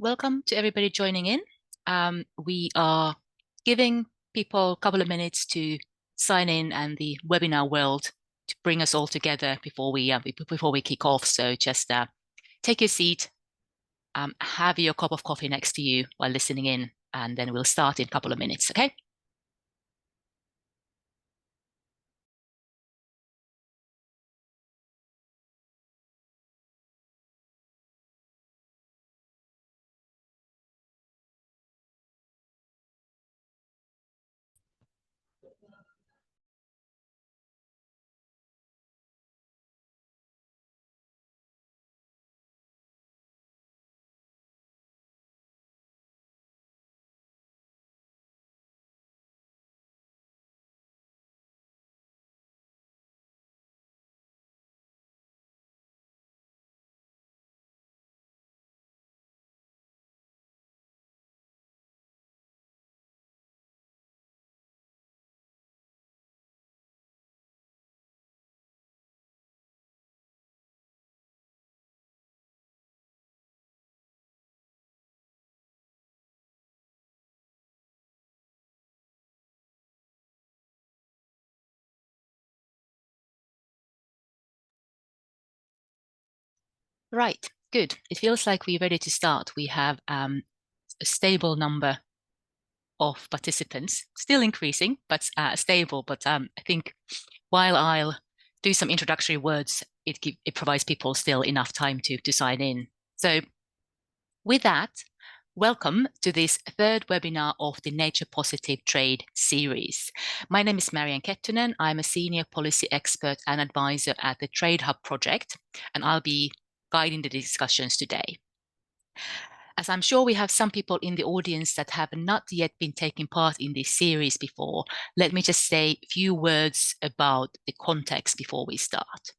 welcome to everybody joining in. We are giving people a couple of minutes to sign in and the webinar world to bring us all together before we kick off. So just take your seat, have your cup of coffee next to you while listening in, and then we'll start in a couple of minutes, okay? Right, good. It feels like we're ready to start. We have a stable number of participants, still increasing, but stable. But I think while I'll do some introductory words, it provides people still enough time to sign in. So with that, welcome to this third webinar of the Nature Positive Trade series. My name is Marianne Kettunen. I'm a senior policy expert and advisor at the Trade Hub project, and I'll be guiding the discussions today. As I'm sure we have some people in the audience that have not yet been taking part in this series before, let me just say a few words about the context before we start.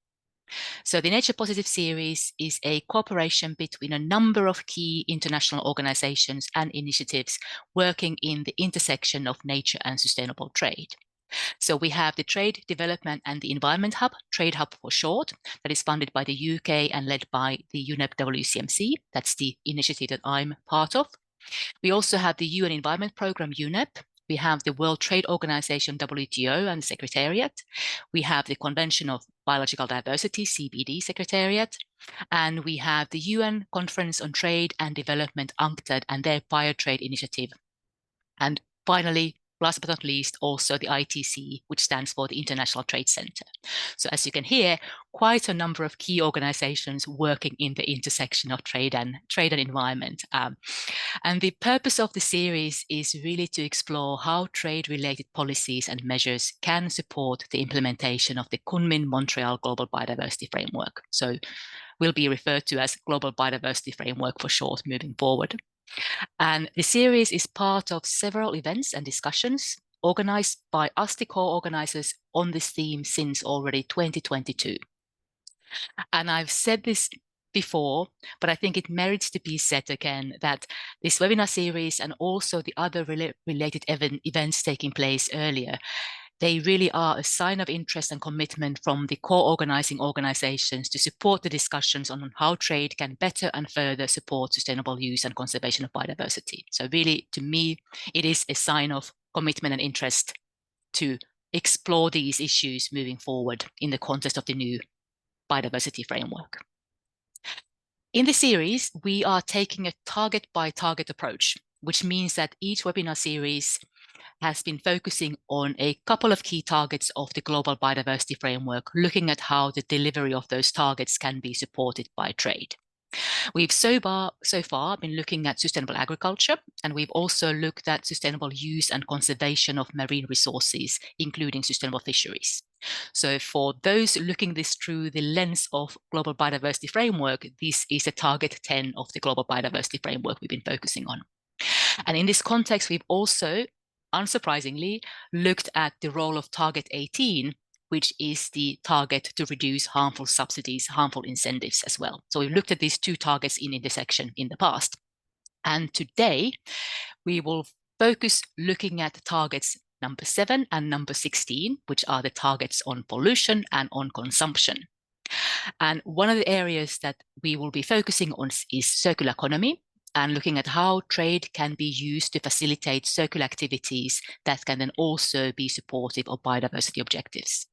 So the Nature Positive series is a cooperation between a number of key international organizations and initiatives working in the intersection of nature and sustainable trade. So we have the Trade Development and the Environment Hub, Trade Hub for short, that is funded by the UK and led by the UNEP WCMC. That's the initiative that I'm part of. We also have the UN Environment Programme, UNEP. We have the World Trade Organization, WTO, and the Secretariat. We have the Convention of Biological Diversity, CBD Secretariat. And we have the UN Conference on Trade and Development, UNCTAD, and their Biotrade Initiative. And finally, last but not least, also the ITC, which stands for the International Trade Center. So as you can hear, quite a number of key organizations working in the intersection of trade and environment. And the purpose of the series is really to explore how trade-related policies and measures can support the implementation of the Kunming-Montreal Global Biodiversity Framework. So will be referred to as Global Biodiversity Framework for short moving forward. And the series is part of several events and discussions organized by us, the co-organizers, on this theme since already 2022. And I've said this before, but I think it merits to be said again that this webinar series and also the other related events taking place earlier, they really are a sign of interest and commitment from the co-organizing organizations to support the discussions on how trade can better and further support sustainable use and conservation of biodiversity. So really, to me, it is a sign of commitment and interest to explore these issues moving forward in the context of the new biodiversity framework. In the series, we are taking a target by target approach, which means that each webinar series has been focusing on a couple of key targets of the Global Biodiversity Framework, looking at how the delivery of those targets can be supported by trade. We've so far been looking at sustainable agriculture, and we've also looked at sustainable use and conservation of marine resources, including sustainable fisheries. So for those looking this through the lens of Global Biodiversity Framework, this is a target 10 of the Global Biodiversity Framework we've been focusing on. And in this context, we've also, unsurprisingly, looked at the role of target 18, which is the target to reduce harmful subsidies, harmful incentives as well. So we've looked at these two targets in intersection in the past. And today, we will focus looking at targets number 7 and number 16, which are the targets on pollution and on consumption. And one of the areas that we will be focusing on is circular economy. and looking at how trade can be used to facilitate circular activities that can then also be supportive of biodiversity objectives.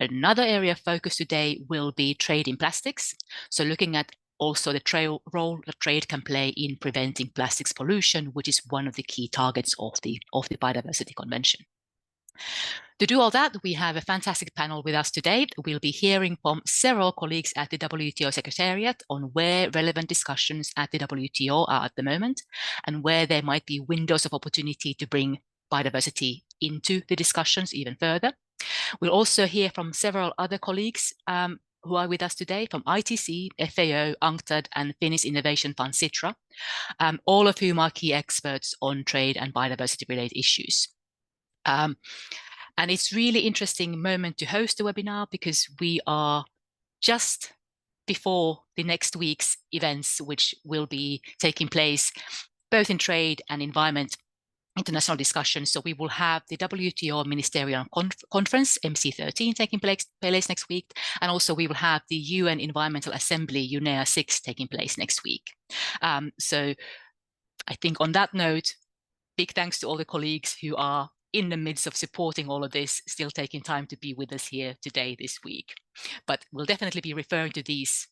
Another area of focus today will be trade in plastics. So looking at also the role that trade can play in preventing plastics pollution, which is one of the key targets of the Biodiversity Convention. To do all that, we have a fantastic panel with us today. We'll be hearing from several colleagues at the WTO Secretariat on where relevant discussions at the WTO are at the moment and where there might be windows of opportunity to bring biodiversity into the discussions even further. We'll also hear from several other colleagues who are with us today from ITC, FAO, UNCTAD, and Finnish Innovation Fund Sitra, all of whom are key experts on trade and biodiversity-related issues. And it's really interesting moment to host the webinar because we are just before the next week's events, which will be taking place both in trade and environment international discussions. So we will have the WTO Ministerial Conference, MC13, taking place next week. And also we will have the UN Environmental Assembly, UNEA 6, taking place next week. So I think on that note, big thanks to all the colleagues who are in the midst of supporting all of this, still taking time to be with us here today, this week. But we'll definitely be referring to these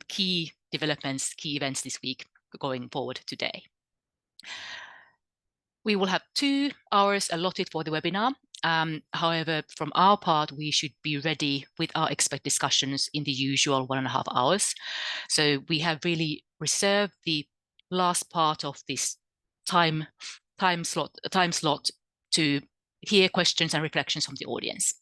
key developments, key events this week going forward today. We will have 2 hours allotted for the webinar. However, from our part, we should be ready with our expert discussions in the usual 1.5 hours. So we have really reserved the last part of this time slot to hear questions and reflections from the audience.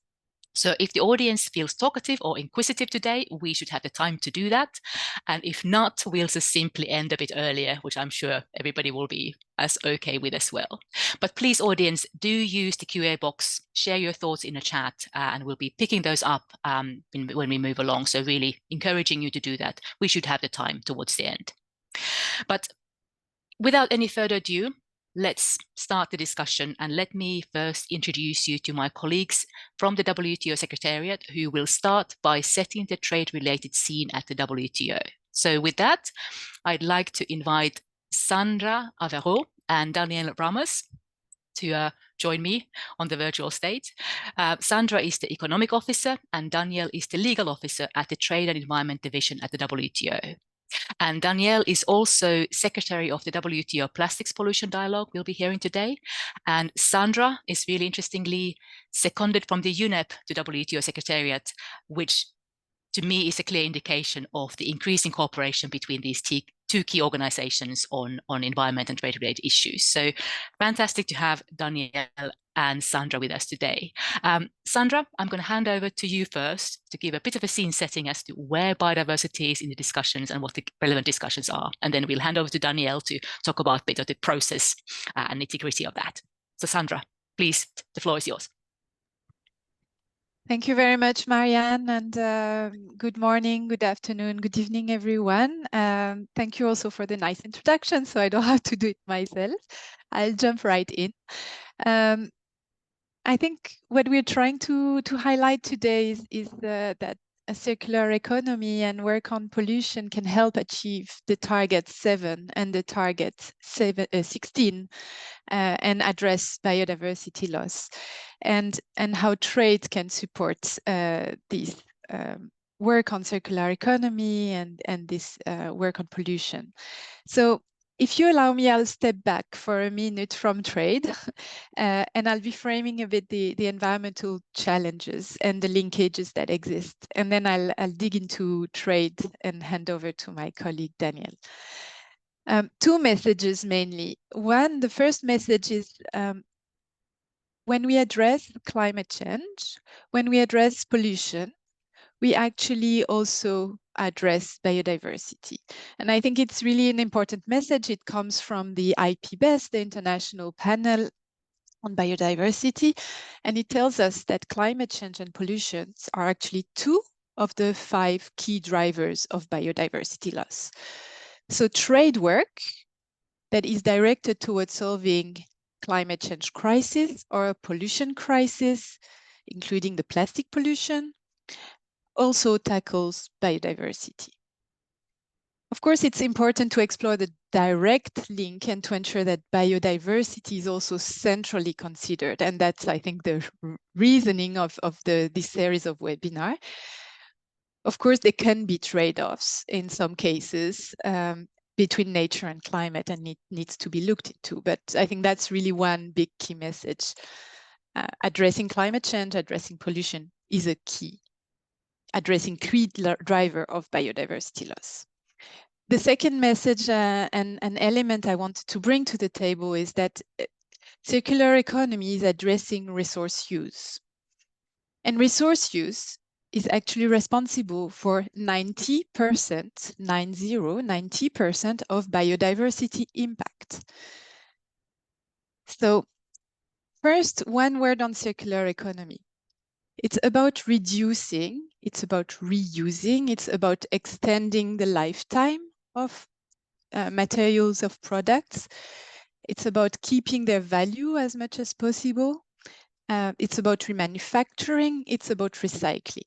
So if the audience feels talkative or inquisitive today, we should have the time to do that. And if not, we'll just simply end a bit earlier, which I'm sure everybody will be as okay with as well. But please, audience, do use the QA box, share your thoughts in the chat, and we'll be picking those up when we move along. So really encouraging you to do that. We should have the time towards the end. But without any further ado, let's start the discussion, and let me first introduce you to my colleagues from the WTO Secretariat, who will start by setting the trade-related scene at the WTO. So with that, I'd like to invite Sandra Avero and Daniel Ramos to join me on the virtual stage. Sandra is the Economic Officer and Daniel is the Legal Officer at the Trade and Environment Division at the WTO. And Danielle is also Secretary of the WTO Plastics Pollution Dialogue we'll be hearing today. And Sandra is really interestingly seconded from the UNEP to WTO Secretariat, which to me is a clear indication of the increasing cooperation between these 2 key organizations on environment and trade-related issues. So fantastic to have Danielle and Sandra with us today. Sandra, I'm going to hand over to you first to give a bit of a scene setting as to where biodiversity is in the discussions and what the relevant discussions are. And then we'll hand over to Danielle to talk about a bit of the process and nitty-gritty of that. So Sandra, please, the floor is yours. Thank you very much, Marianne, and good morning, good afternoon, good evening, everyone. Thank you also for the nice introduction, so I don't have to do it myself. I'll jump right in. I think what we're trying to highlight today is that a circular economy and work on pollution can help achieve the target 7 and the target 16 and address biodiversity loss, and how trade can support this work on circular economy and this work on pollution. So if you allow me, I'll step back for a minute from trade and I'll be framing a bit the environmental challenges and the linkages that exist. And then I'll dig into trade and hand over to my colleague, Daniel. 2 messages mainly. One, the first message is when we address climate change, when we address pollution, we actually also address biodiversity. And I think it's really an important message. It comes from the IPBES, the International Panel on Biodiversity, and it tells us that climate change and pollution are actually 2 of the 5 key drivers of biodiversity loss. So trade work that is directed towards solving climate change crisis or a pollution crisis, including the plastic pollution, also tackles biodiversity. Of course, it's important to explore the direct link and to ensure that biodiversity is also centrally considered. And that's, I think, the reasoning of this series of webinars. Of course, there can be trade-offs in some cases between nature and climate, and it needs to be looked into. But I think that's really one big key message. Addressing climate change, addressing pollution is a key, addressing key driver of biodiversity loss. The second message and an element I wanted to bring to the table is that circular economy is addressing resource use. And resource use is actually responsible for 90% of biodiversity impact. So first, one word on circular economy. It's about reducing, it's about reusing, it's about extending the lifetime of materials, of products. It's about keeping their value as much as possible. It's about remanufacturing, it's about recycling.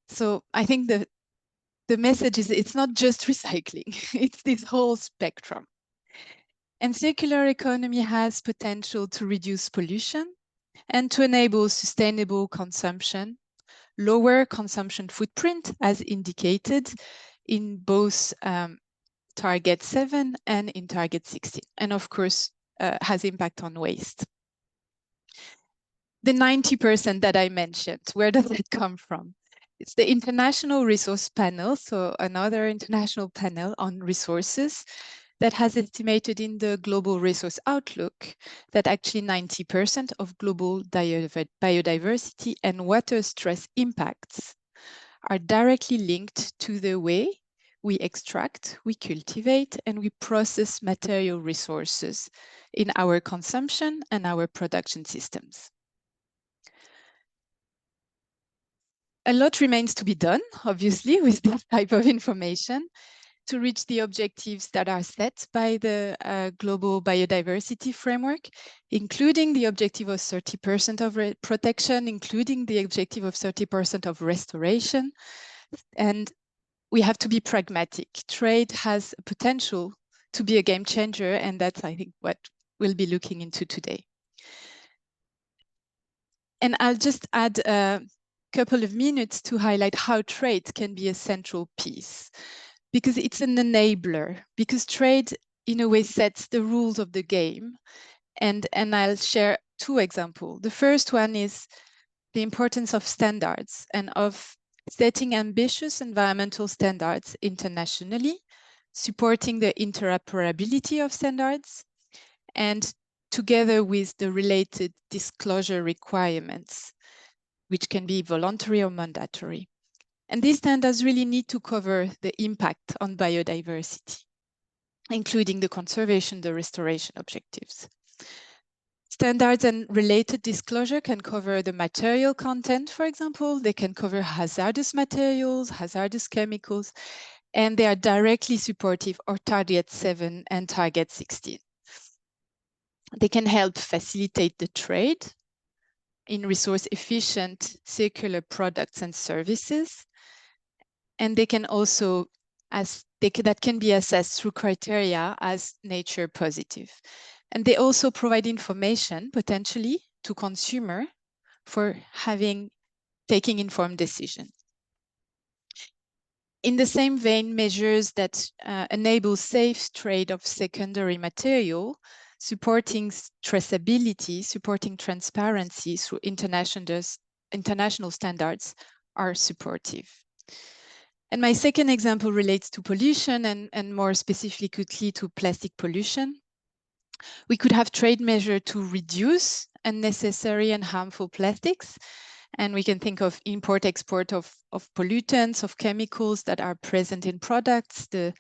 So I think the message is it's not just recycling, it's this whole spectrum. And circular economy has potential to reduce pollution and to enable sustainable consumption, lower consumption footprint as indicated in both target 7 and in target 16, and of course has impact on waste. The 90% that I mentioned, where does it come from? It's the International Resource Panel, so another international panel on resources that has estimated in the Global Resource Outlook that actually 90% of global biodiversity and water stress impacts are directly linked to the way we extract, we cultivate, and we process material resources in our consumption and our production systems. A lot remains to be done, obviously, with this type of information to reach the objectives that are set by the Global Biodiversity Framework, including the objective of 30% of protection, including the objective of 30% of restoration. And we have to be pragmatic. Trade has potential to be a game changer, and that's, I think, what we'll be looking into today. And I'll just add a couple of minutes to highlight how trade can be a central piece, because it's an enabler, because trade in a way sets the rules of the game. And I'll share two examples. The first one is the importance of standards and of setting ambitious environmental standards internationally, supporting the interoperability of standards, and together with the related disclosure requirements, which can be voluntary or mandatory. And these standards really need to cover the impact on biodiversity, including the conservation, the restoration objectives. Standards and related disclosure can cover the material content, for example. They can cover hazardous materials, hazardous chemicals, and they are directly supportive of target 7 and target 16. They can help facilitate the trade in resource efficient circular products and services. And they can also, that can be assessed through criteria as nature positive. And they also provide information potentially to consumer for taking informed decision. In the same vein, measures that enable safe trade of secondary material, supporting traceability, supporting transparency through international standards are supportive. And my second example relates to pollution and more specifically to plastic pollution. We could have trade measures to reduce unnecessary and harmful plastics. And we can think of import-export of pollutants, of chemicals that are present in products. The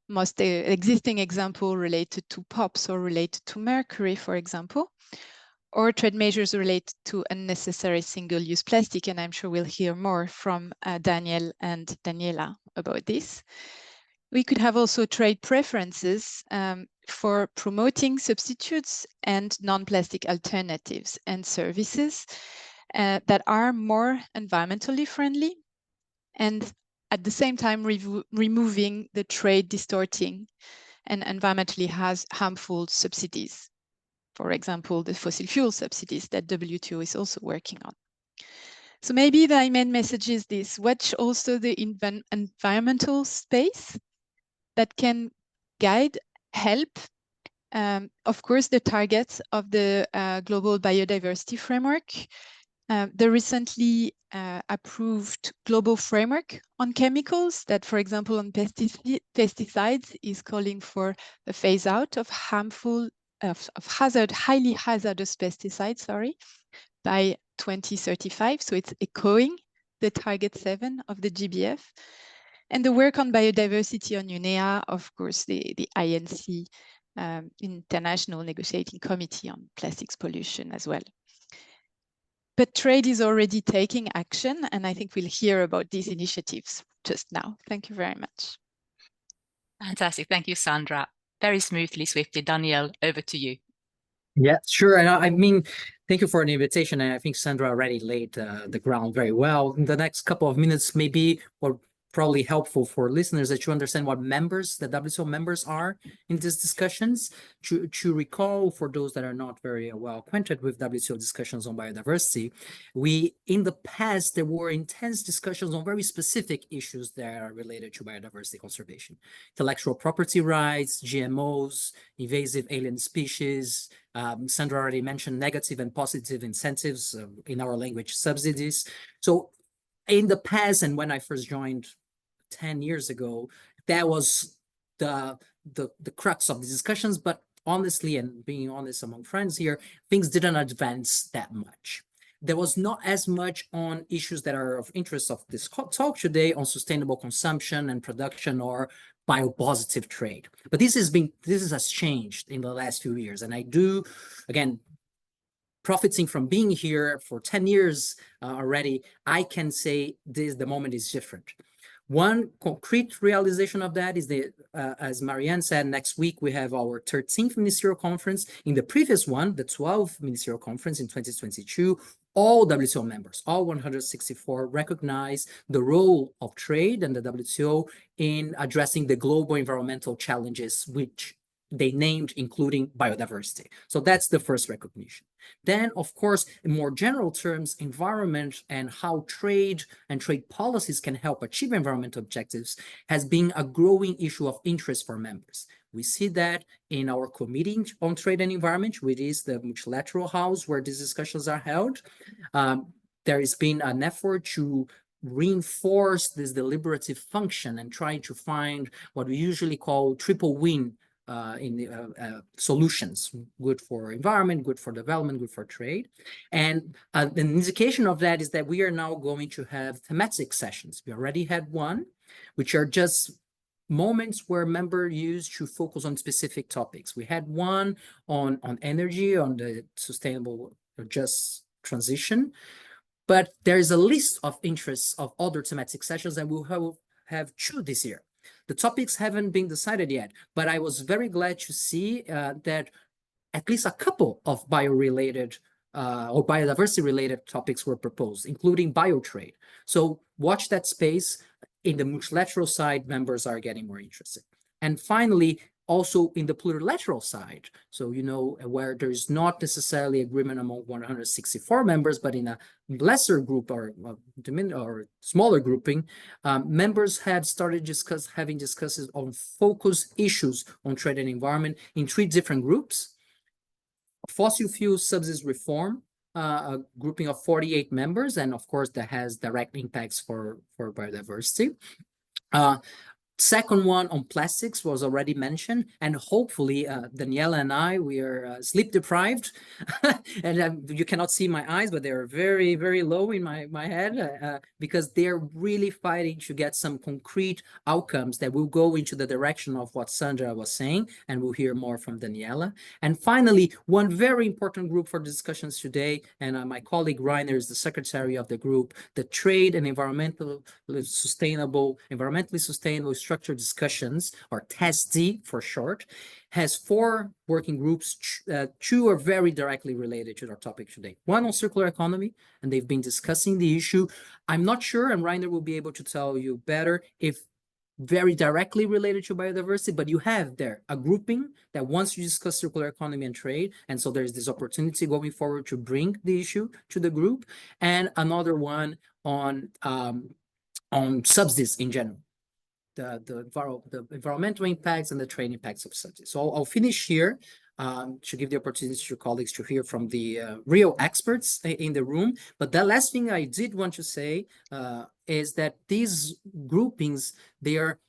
most existing example related to POPs or related to mercury, for example, or trade measures related to unnecessary single-use plastic. And I'm sure we'll hear more from Daniel and Daniela about this. We could have also trade preferences for promoting substitutes and non-plastic alternatives and services that are more environmentally friendly and at the same time removing the trade distorting and environmentally harmful subsidies. For example, the fossil fuel subsidies that WTO is also working on. So maybe the main message is this: watch also the environmental space that can guide, help, of course, the targets of the global biodiversity framework, the recently approved global framework on chemicals that, for example, on pesticides is calling for a phase out of harmful, highly hazardous pesticides, by 2035. So it's echoing the target 7 of the GBF. And the work on biodiversity on UNEA, of course, the INC, International Negotiating Committee on Plastics Pollution as well. But trade is already taking action, and I think we'll hear about these initiatives just now. Thank you very much. Fantastic. Thank you, Sandra. Very smoothly, swiftly. Danielle, over to you. Yeah, sure. And I mean, thank you for the invitation. And I think Sandra already laid the ground very well. In the next couple of minutes, maybe, or probably helpful for listeners that you understand what members, the WTO members are in these discussions. To recall, for those that are not very well acquainted with WTO discussions on biodiversity, in the past, there were intense discussions on very specific issues that are related to biodiversity conservation. Intellectual property rights, GMOs, invasive alien species. Sandra already mentioned negative and positive incentives, in our language, subsidies. So in the past, and when I first joined 10 years ago, that was the crux of the discussions. But honestly, and being honest among friends here, things didn't advance that much. There was not as much on issues that are of interest of this talk today on consumption and production or biopositive trade. But this has changed in the last few years. And I do, again, profiting from being here for 10 years already, I can say the moment is different. One concrete realization of that is that, as Marianne said, next week we have our 13th Ministerial Conference. In the previous one, the 12th Ministerial Conference in 2022, all WTO members, all 164, recognize the role of trade and the WTO in addressing the global environmental challenges, which they named, including biodiversity. So that's the first recognition. Then, of course, in more general terms, environment and how trade and trade policies can help achieve environmental objectives has been a growing issue of interest for members. We see that in our Committee on Trade and Environment, which is the multilateral house where these discussions are held. There has been an effort to reinforce this deliberative function and try to find what we usually call triple win in the solutions, good for environment, good for development, good for trade. And an indication of that is that we are now going to have thematic sessions. We already had one, which are just moments where members use to focus on specific topics. We had one on energy, on the sustainable or just transition, but there is a list of interests of other thematic sessions, and we'll have 2 this year. The topics haven't been decided yet, but I was very glad to see that at least a couple of bio-related or biodiversity-related topics were proposed, including biotrade. So watch that space. In the multilateral side, members are getting more interested. And finally, also in the plurilateral side, so where there is not necessarily agreement among 164 members, but in a lesser group or smaller grouping, members have started having discussions on focus issues on trade and environment in 3 different groups. Fossil fuel subsidies reform, a grouping of 48 members, and of course that has direct impacts for biodiversity. Second one on plastics was already mentioned, and hopefully Daniela and I, we are sleep deprived, and you cannot see my eyes, but they're very, very low in my head because they're really fighting to get some concrete outcomes that will go into the direction of what Sandra was saying, and we'll hear more from Daniela. And finally, one very important group for discussions today, and my colleague Reiner is the secretary of the group, the Trade and Environmentally Sustainable structured discussions, or TASD for short, has 4 working groups. 2 are very directly related to our topic today. One on circular economy, and they've been discussing the issue. I'm not sure, and Rainer will be able to tell you better, if very directly related to biodiversity, but you have there a grouping that wants to discuss circular economy and trade, and so there's this opportunity going forward to bring the issue to the group, and another one on subsidies in general, the environmental impacts and the trade impacts of subsidies. So I'll finish here to give the opportunity to your colleagues to hear from the real experts in the room. But the last thing I did want to say is that these groupings, they are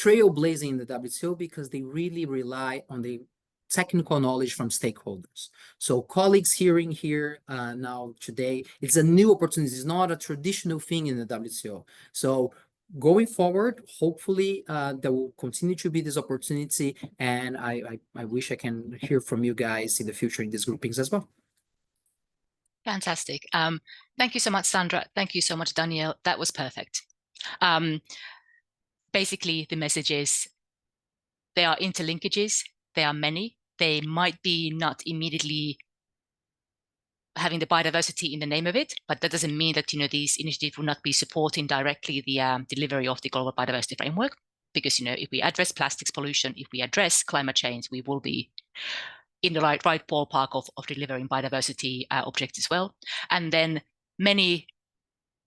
trailblazing in the WTO because they really rely on the technical knowledge from stakeholders. So colleagues hearing here now today, it's a new opportunity. It's not a traditional thing in the WTO. So going forward, hopefully there will continue to be this opportunity, and I wish I can hear from you guys in the future in these groupings as well. Fantastic. Thank you so much, Sandra. Thank you so much, Danielle. That was perfect. Basically, the message is there are interlinkages. There are many. They might be not immediately having the biodiversity in the name of it, but that doesn't mean that these initiatives will not be supporting directly the delivery of the global biodiversity framework. Because if we address plastics pollution, if we address climate change, we will be in the right ballpark of delivering biodiversity objectives as well. And then many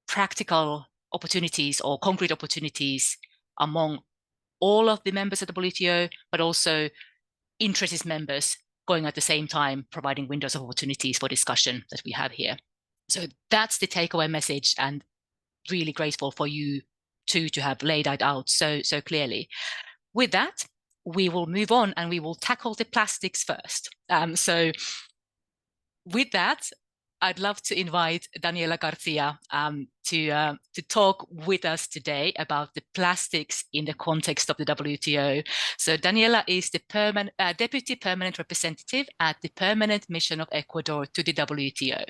practical opportunities or concrete opportunities among all of the members of the WTO, but also interested members going at the same time, providing windows of opportunities for discussion that we have here. So that's the takeaway message, and really grateful for you two to have laid that out so clearly. With that, we will move on and we will tackle the plastics first. So with that, I'd love to invite Daniela Garcia to talk with us today about the plastics in the context of the WTO. So Daniela is the Deputy Permanent Representative at the Permanent Mission of Ecuador to the WTO.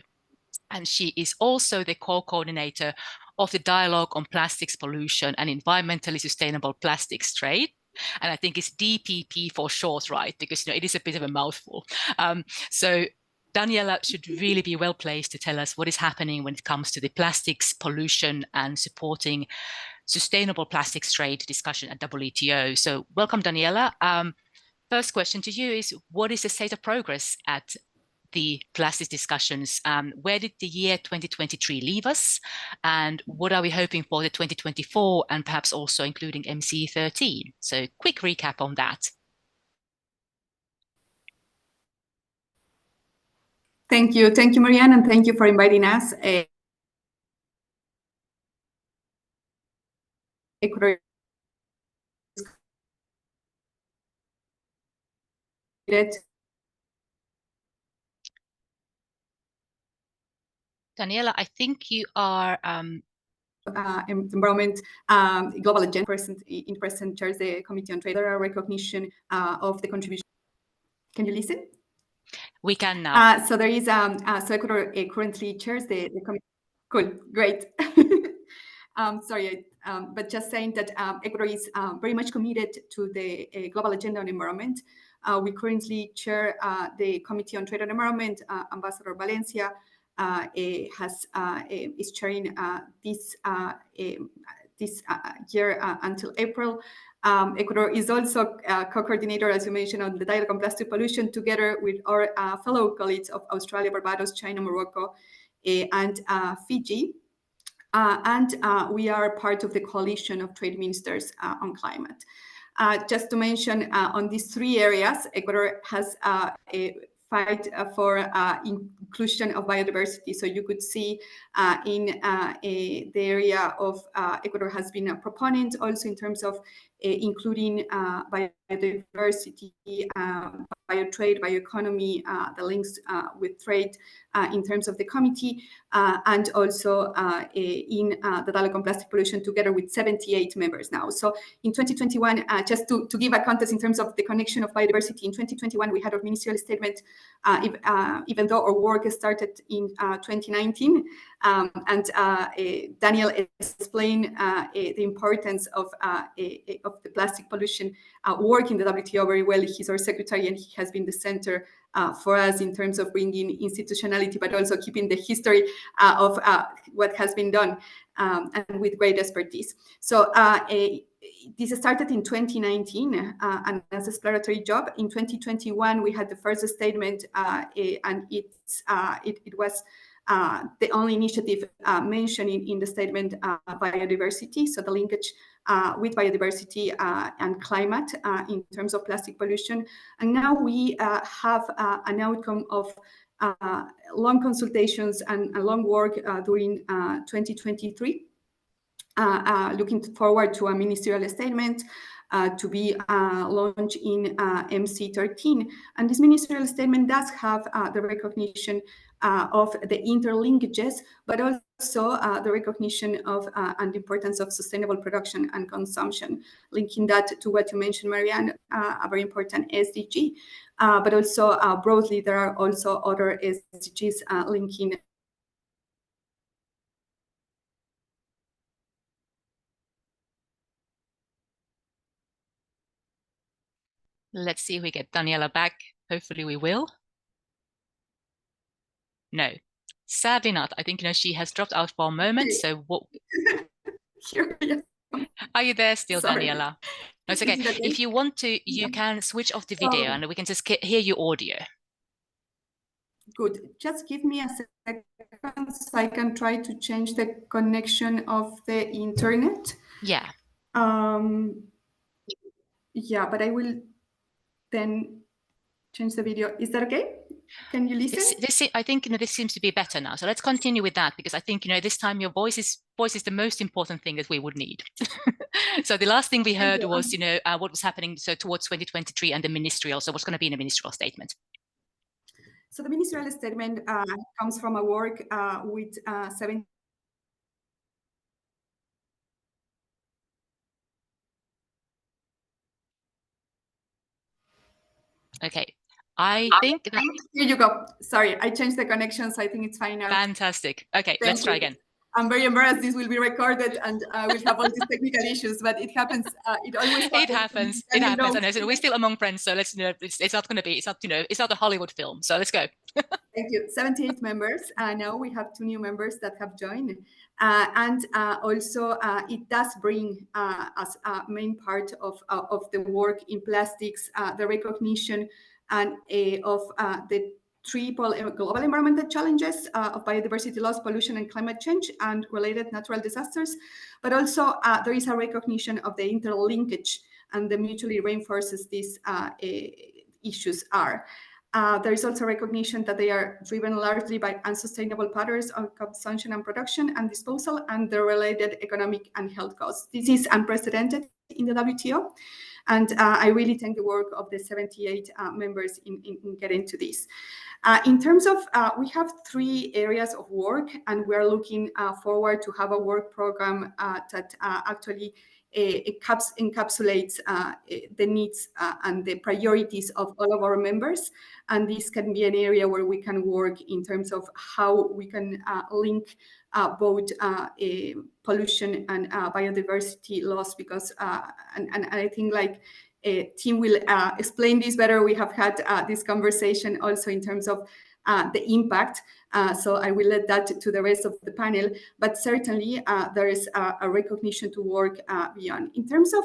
And she is also the co-coordinator of the Dialogue on Plastics Pollution and Environmentally Sustainable Plastics Trade. And I think it's DPP for short, right? Because it is a bit of a mouthful. So Daniela should really be well placed to tell us what is happening when it comes to the plastics pollution and supporting sustainable plastics trade discussion at WTO. So welcome, Daniela. First question to you is, what is the state of progress at the plastics discussions? Where did the year 2023 leave us? And what are we hoping for the 2024 and perhaps also including MC13? So quick recap on that. Thank you, Marianne, and thank you for inviting us. Ecuador Daniela, I think you are environment global agenda in present chairs the Committee on Trade. There are recognition of the contribution. Can you listen? We can now. So there is so Ecuador currently chairs the committee. Cool, great. Sorry, but just saying that Ecuador is very much committed to the global agenda on environment. We currently chair the Committee on Trade and Environment. Ambassador Valencia is chairing this year until April. Ecuador is also co-coordinator, as you mentioned, on the Dialogue on Plastic Pollution, together with our fellow colleagues of Australia, Barbados, China, Morocco, and Fiji. And we are part of the coalition of trade ministers on climate. Just to mention, on these 3 areas, Ecuador has a fight for inclusion of biodiversity. So you could see in the area of Ecuador has been a proponent also in terms of including biodiversity biotrade, bioeconomy, the links with trade in terms of the committee, and also in the dialogue on plastic pollution, together with 78 members now. So in 2021, just to give a context in terms of the connection of biodiversity, in 2021 we had our ministerial statement, even though our work started in 2019, and Daniel explained the importance of the plastic pollution work in the WTO very well. He's our secretary, and he has been the center for us in terms of bringing institutionality, but also keeping the history of what has been done, and with great expertise. So this started in 2019, and as an exploratory job. In 2021, we had the first statement, and it was the only initiative mentioned in the statement, biodiversity. So the linkage with biodiversity and climate in terms of plastic pollution. And now we have an outcome of long consultations and long work during 2023, looking forward to a ministerial statement to be launched in MC13. And this ministerial statement does have the recognition of the interlinkages, but also the recognition of and the importance of sustainable production and consumption, linking that to what you mentioned, Marianne, a very important SDG. But also broadly, there are also other SDGs linking. Let's see if we get Daniela back. Hopefully we will. No, sadly not. I think, she has dropped out for a moment. So what? Here, yeah. Are you there still, Sorry. Daniela? No, it's okay. If you want to, you can switch off the video and we can just hear your audio. Good. Just give me a second so I can try to change the connection of the internet. Yeah. Yeah, but I will then change the video. Is that okay? Can you listen? I think this seems to be better now. So let's continue with that, because I think this time your voice is the most important thing that we would need. So the last thing we heard was what was happening towards 2023 and the ministerial. So what's going to be in the ministerial statement? So the ministerial statement comes from a work with 7. Okay. I think that... Here you go. Sorry, I changed the connection, so I think it's fine now. Fantastic. Okay, let's try again. I'm very embarrassed. This will be recorded, and we'll have all these technical issues, but it happens. It always happens. It happens. It happens. And we're still among friends, so let's it's not going to be. It's not a Hollywood film. So let's go. Thank you. 78 members. Now we have 2 new members that have joined, and also it does bring as a main part of the work in plastics the recognition and of the triple global environmental challenges of biodiversity loss, pollution, and climate change, and related natural disasters. But also there is a recognition of the interlinkage and the mutually reinforces these issues are. There is also recognition that they are driven largely by unsustainable patterns of consumption and production and disposal, and the related economic and health costs. This is unprecedented in the WTO. And I really thank the work of the 78 members in getting to this. In terms of, we have 3 areas of work, and we're looking forward to have a work program that actually encapsulates the needs and the priorities of all of our members. And this can be an area where we can work in terms of how we can link both pollution and biodiversity loss, because and I think Tim will explain this better. We have had this conversation also in terms of the impact. So I will let that to the rest of the panel, but certainly there is a recognition to work beyond. In terms of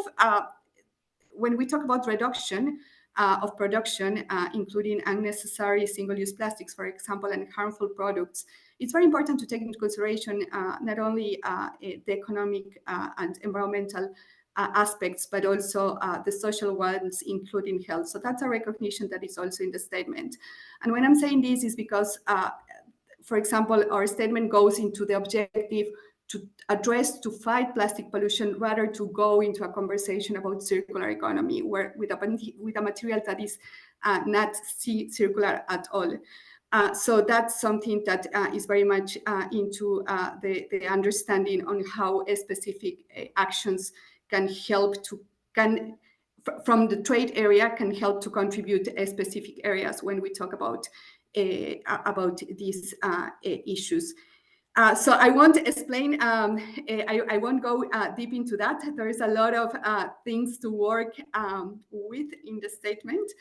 when we talk about reduction of production, including unnecessary single-use plastics, for example, and harmful products, it's very important to take into consideration not only the economic and environmental aspects, but also the social ones, including health. So that's a recognition that is also in the statement. And when I'm saying this is because, for example, our statement goes into the objective address, to fight plastic pollution, rather to go into a conversation about circular economy, where with a material that is not circular at all. So that's something that is very much into the understanding on how specific actions can help to, from the trade area, can help to contribute specific areas when we talk about these issues. So I won't explain, I won't go deep into that. There is a lot of things to work with in the statement,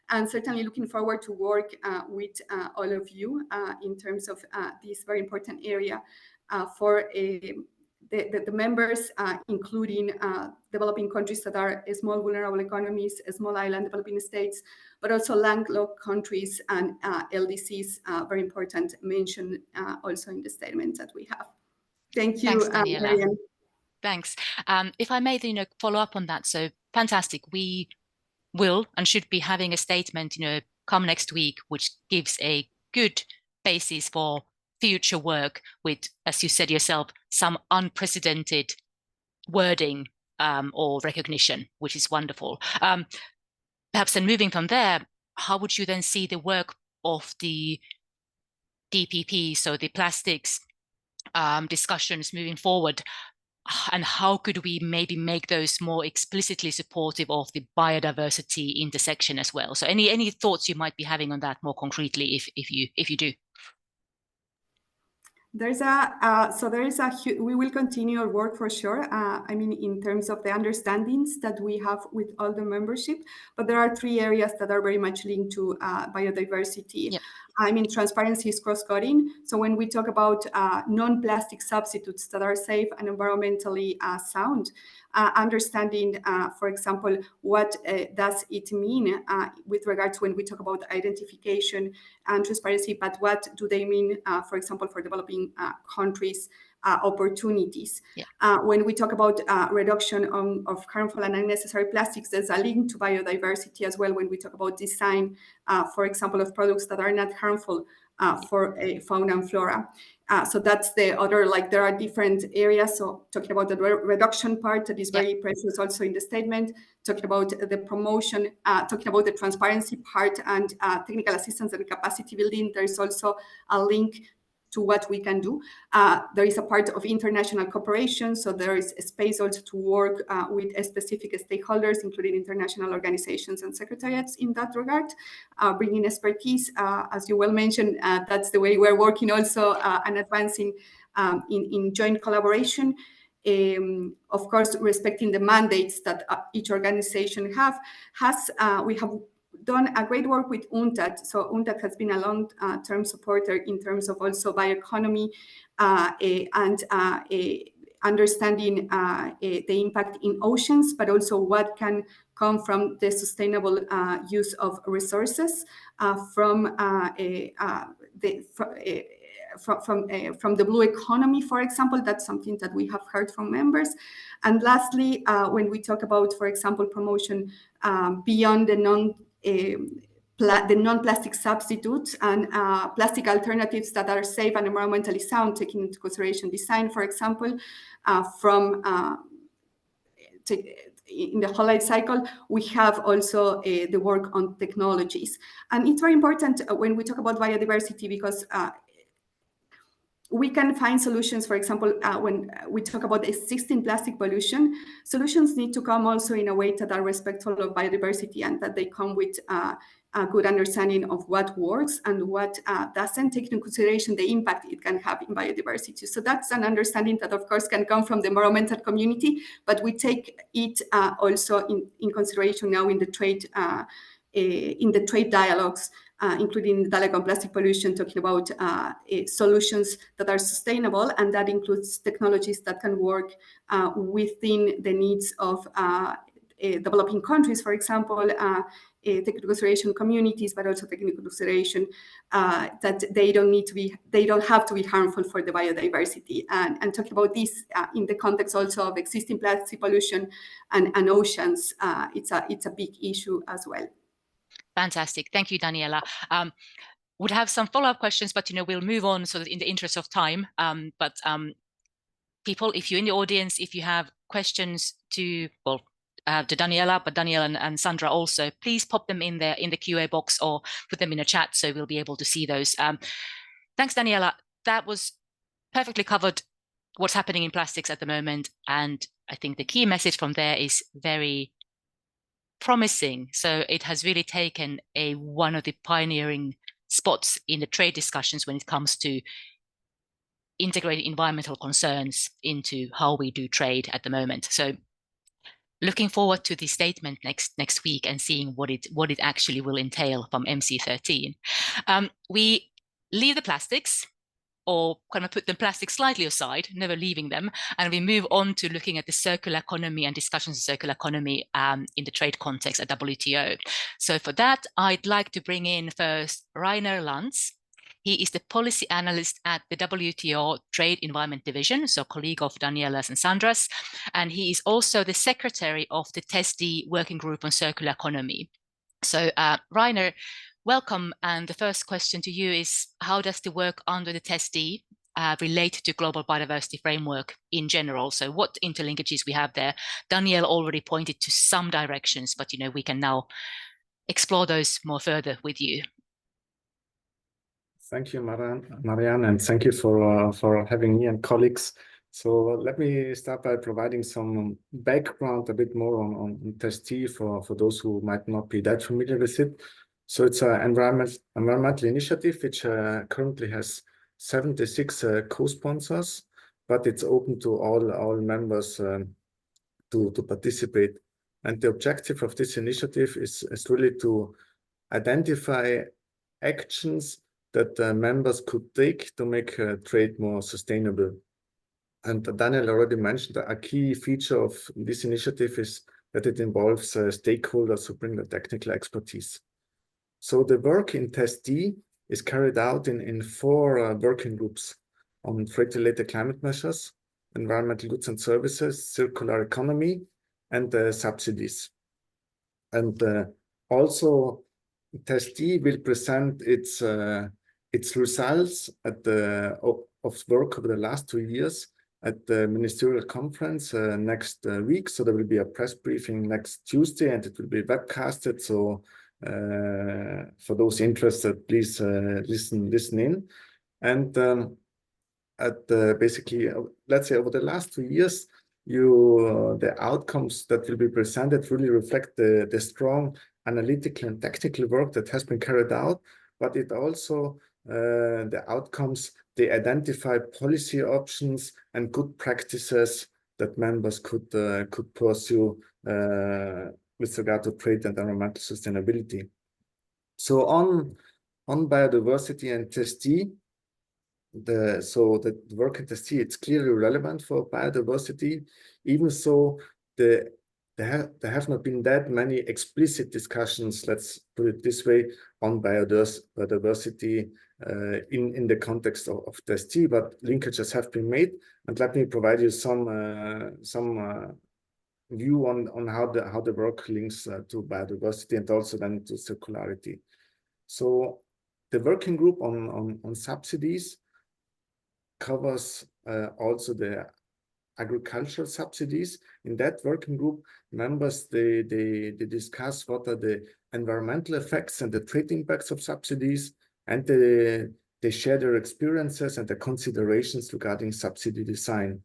and certainly looking forward to work with all of you in terms of this very important area for the members, including developing countries that are small vulnerable economies, small island developing states, but also landlocked countries and LDCs, very important mention also in the statement that we have. Thank you, Thanks, Daniela. Marianne. Thanks. If I may, follow up on that. So fantastic. We will and should be having a statement, come next week, which gives a good basis for future work with, as you said yourself, some unprecedented wording or recognition, which is wonderful. Perhaps then moving from there, how would you then see the work of the DPP, so the plastics discussions moving forward? And how could we maybe make those more explicitly supportive of the biodiversity intersection as well? So any thoughts you might be having on that more concretely, if you do? There's we will continue our work for sure. I mean, in terms of the understandings that we have with all the membership, but there are 3 areas that are very much linked to biodiversity. Yep. I mean, transparency is cross-cutting. So when we talk about non-plastic substitutes that are safe and environmentally sound, understanding, for example, what does it mean with regard to when we talk about identification and transparency, but what do they mean, for example, for developing countries' opportunities. Yeah. When we talk about reduction of harmful and unnecessary plastics, there's a link to biodiversity as well when we talk about design, for example, of products that are not harmful for fauna and flora. So that's the other, there are different areas. So talking about the reduction part, that is very precious also in the statement, talking about the promotion, talking about the transparency part and technical assistance and capacity building. There is also a link to what we can do. There is a part of international cooperation, so there is a space also to work with specific stakeholders, including international organizations and secretariats in that regard, bringing expertise. As you well mentioned, that's the way we're working also and advancing in joint collaboration. Of course, respecting the mandates that each organization has. We have done a great work with UNTAD. So UNTAD has been a long-term supporter in terms of also bioeconomy and understanding the impact in oceans, but also what can come from the sustainable use of resources from the blue economy, for example. That's something that we have heard from members. And lastly, when we talk about, for example, promotion beyond the non-plastic substitutes and plastic alternatives that are safe and environmentally sound, taking into consideration design, for example, in the whole life cycle, we have also the work on technologies. And it's very important when we talk about biodiversity, because we can find solutions. For example, when we talk about existing plastic pollution, solutions need to come also in a way that are respectful of biodiversity and that they come with a good understanding of what works and what doesn't, take into consideration the impact it can have in biodiversity. So that's an understanding that, of course, can come from the environmental community, but we take it also in consideration now in the trade dialogues, including the dialogue on plastic pollution, talking about solutions that are sustainable, and that includes technologies that can work within the needs of developing countries, for example, take into consideration communities, but also take into consideration that they don't have to be harmful for the biodiversity. And talking about this in the context also of existing plastic pollution and oceans, it's a big issue as well. Fantastic. Thank you, Daniela. Would have some follow-up questions, but we'll move on sort of in the interest of time. But people, if you're in the audience, if you have questions to, well, to Daniela, but Daniela and Sandra also, please pop them in there in the QA box or put them in a chat so we'll be able to see those. Thanks, Daniela. That was perfectly covered what's happening in plastics at the moment. And I think the key message from there is very promising. So it has really taken one of the pioneering spots in the trade discussions when it comes to integrating environmental concerns into how we do trade at the moment. So looking forward to the statement next week and seeing what it actually will entail from MC13. We leave the plastics, or kind of put the plastic slightly aside, never leaving them, and we move on to looking at the circular economy and discussions of circular economy in the trade context at WTO. So for that, I'd like to bring in first Rainer Lanz. He is the policy analyst at the WTO Trade Environment Division, so colleague of Daniela's and Sandra's, and he is also the secretary of the TESD Working Group on Circular Economy. So Rainer, welcome. And the first question to you is, how does the work under the TESD relate to global biodiversity framework in general? So what interlinkages we have there? Daniel already pointed to some directions, but we can now explore those more further with you. Thank you, Marianne, and thank you for having me and colleagues. So let me start by providing some background, a bit more on TESD for those who might not be that familiar with it. So it's an environmental initiative which currently has 76 co-sponsors, but it's open to all members to participate. And the objective of this initiative is really to identify actions that members could take to make trade more sustainable. And Daniel already mentioned that a key feature of this initiative is that it involves stakeholders who bring the technical expertise. So the work in TESD is carried out in 4 working groups on trade-related climate measures, environmental goods and services, circular economy, and subsidies. And also TESD will present its results of work over the last 2 years at the ministerial conference next week. So there will be a press briefing next Tuesday, and it will be webcasted. So for those interested, please listen in. And basically, let's say over the last 2 years, the outcomes that will be presented really reflect the strong analytical and technical work that has been carried out, but it also the outcomes, they identify policy options and good practices that members could pursue with regard to trade and environmental sustainability. So on biodiversity and TESD, the work in TESD, it's clearly relevant for biodiversity, even so there have not been that many explicit discussions, let's put it this way, on biodiversity in the context of TESD, but linkages have been made. And let me provide you some view on how the work links to biodiversity and also then to circularity. So the working group on subsidies covers also the agricultural subsidies. In that working group, members they discuss what are the environmental effects and the trade impacts of subsidies, and they share their experiences and their considerations regarding subsidy design.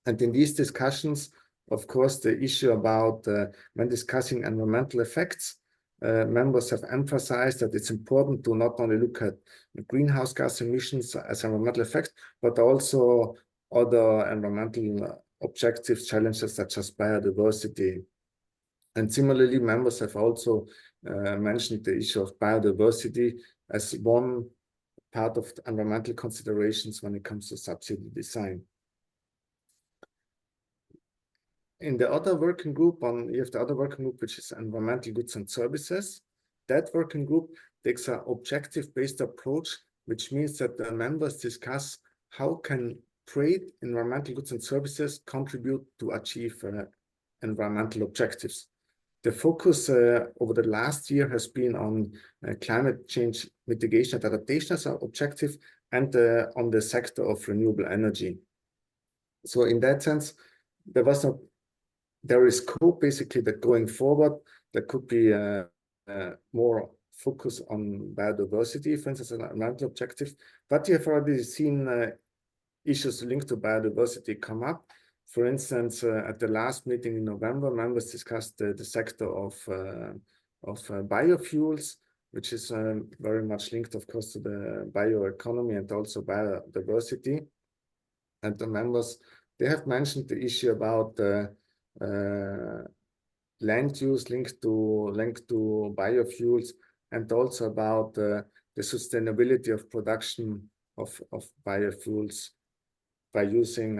And in these discussions, of course, the issue about when discussing environmental effects, members have emphasized that it's important to not only look at greenhouse gas emissions as environmental effects, but also other environmental objectives, challenges such as biodiversity. And similarly, members have also mentioned the issue of biodiversity as one part of the environmental considerations when it comes to subsidy design. In the other working group, you have the other working group, which is environmental goods and services. That working group takes an objective-based approach, which means that the members discuss how can trade, environmental goods and services contribute to achieve environmental objectives. The focus over the last year has been on climate change mitigation and adaptation as an objective, and on the sector of renewable energy. So in that sense, there is scope basically that going forward, there could be more focus on biodiversity, for instance, an environmental objective. But you have already seen issues linked to biodiversity come up. For instance, at the last meeting in November, members discussed the sector of biofuels, which is very much linked, of course, to the bioeconomy and also biodiversity. And the members, they have mentioned the issue about land use linked to biofuels, and also about the sustainability of production of biofuels by using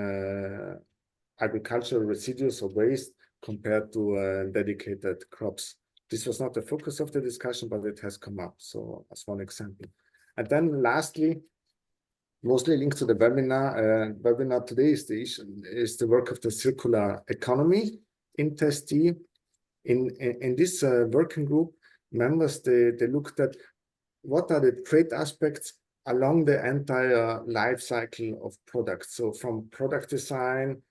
agricultural residues or waste compared to dedicated crops. This was not the focus of the discussion, but it has come up. So as one example. And then lastly, mostly linked to the webinar today is the work of the circular economy in TEST-E. In this working group, members, they looked at what are the trade aspects along the entire life cycle of products. So from product design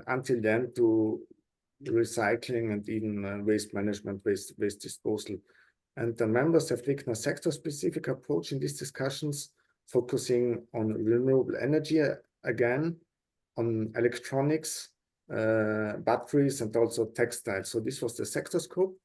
until then to recycling and even waste management, waste disposal. And the members have taken a sector-specific approach in these discussions, focusing on renewable energy again, on electronics, batteries, and also textiles. So this was the sector scope.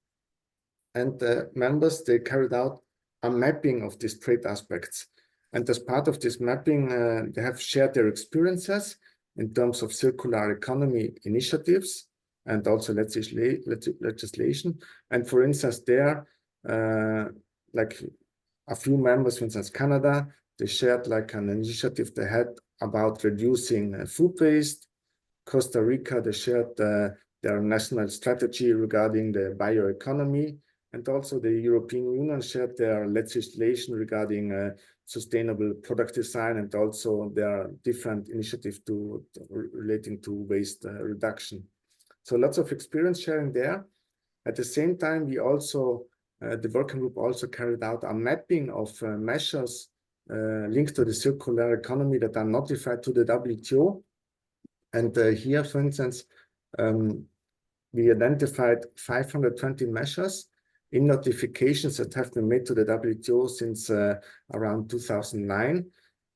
And the members, they carried out a mapping of these trade aspects. And as part of this mapping, they have shared their experiences in terms of circular economy initiatives and also legislation. And for instance, there, like a few members, for instance, Canada, they shared like an initiative they had about reducing food waste. Costa Rica, they shared their national strategy regarding the bioeconomy. And also the European Union shared their legislation regarding sustainable product design, and also their different initiatives relating to waste reduction. So lots of experience sharing there. At the same time, we also, the working group also carried out a mapping of measures linked to the circular economy that are notified to the WTO. And here, for instance, we identified 520 measures in notifications that have been made to the WTO since around 2009.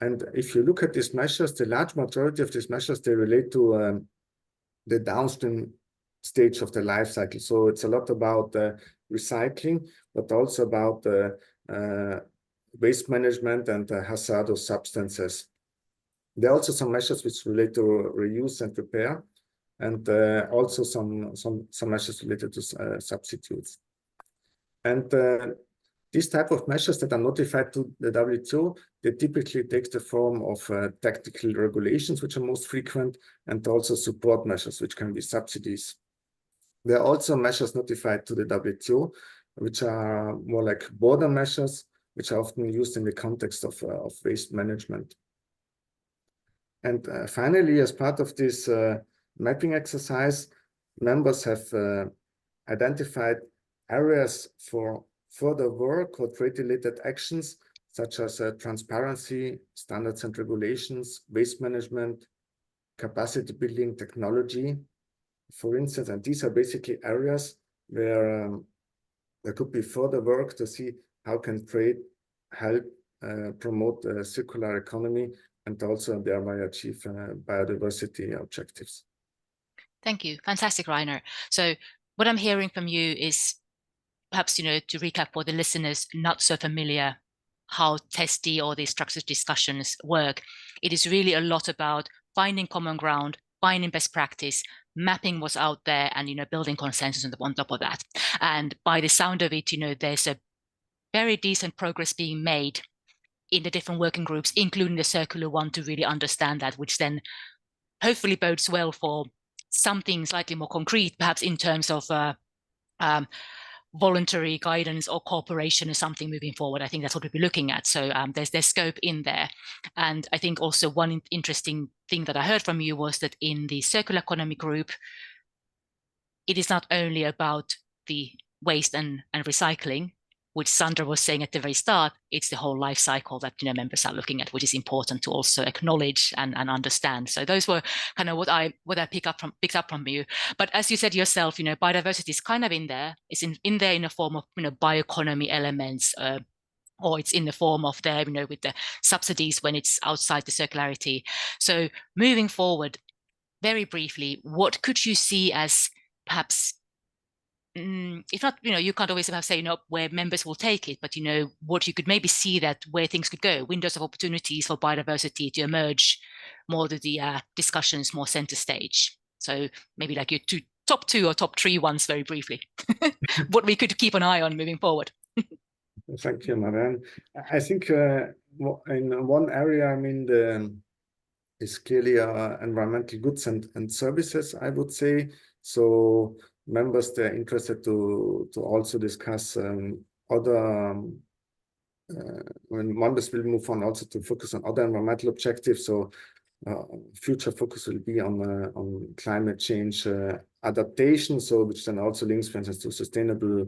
And if you look at these measures, the large majority of these measures, they relate to the downstream stage of the life cycle. So it's a lot about recycling, but also about waste management and hazardous substances. There are also some measures which relate to reuse and repair, and also some measures related to substitutes. And these type of measures that are notified to the WTO, they typically take the form of technical regulations, which are most frequent, and also support measures, which can be subsidies. There are also measures notified to the WTO, which are more like border measures, which are often used in the context of waste management. And finally, as part of this mapping exercise, members have identified areas for further work or trade-related actions, such as transparency, standards and regulations, waste management, capacity building, technology, for instance. And these are basically areas where there could be further work to see how can trade help promote the circular economy and also thereby achieve biodiversity objectives. Thank you. Fantastic, Rainer. So what I'm hearing from you is perhaps, to recap for the listeners not so familiar how TEST-E or these structured discussions work, it is really a lot about finding common ground, finding best practice, mapping what's out there, and building consensus on top of that. And by the sound of it, there's a very decent progress being made in the different working groups, including the circular one, to really understand that, which then hopefully bodes well for something slightly more concrete, perhaps in terms of voluntary guidance or cooperation or something moving forward. I think that's what we'll be looking at. So there's scope in there. And I think also one interesting thing that I heard from you was that in the circular economy group, it is not only about the waste and recycling, which Sandra was saying at the very start, it's the whole life cycle that members are looking at, which is important to also acknowledge and understand. So those were kind of what I picked up from you. But as you said yourself, biodiversity is kind of in there. It's in there in the form of bioeconomy elements, or it's in the form of there, with the subsidies when it's outside the circularity. So moving forward, very briefly, what could you see as perhaps, if not, you can't always say, where members will take it, but, what you could maybe see that where things could go, windows of opportunities for biodiversity to emerge more to the discussions, more center stage. So maybe like your top two or top three ones very briefly, what we could keep an eye on moving forward. Thank you, Marianne. I think in one area, is clearly environmental goods and services, I would say. So members, they're interested to also discuss other, when members will move on also to focus on other environmental objectives. So future focus will be on climate change adaptation, so which then also links, for instance, to sustainable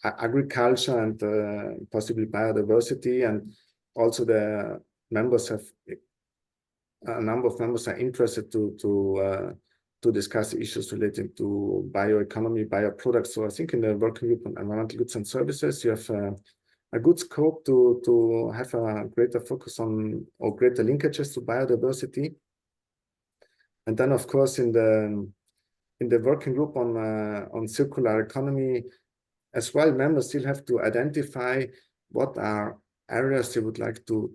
agriculture and possibly biodiversity. And also the members have, a number of members are interested to discuss issues relating to bioeconomy, bioproducts. So I think in the working group on environmental goods and services, you have a good scope to have a greater focus on, or greater linkages to biodiversity. And then, of course, in the working group on circular economy as well, members still have to identify what are areas they would like to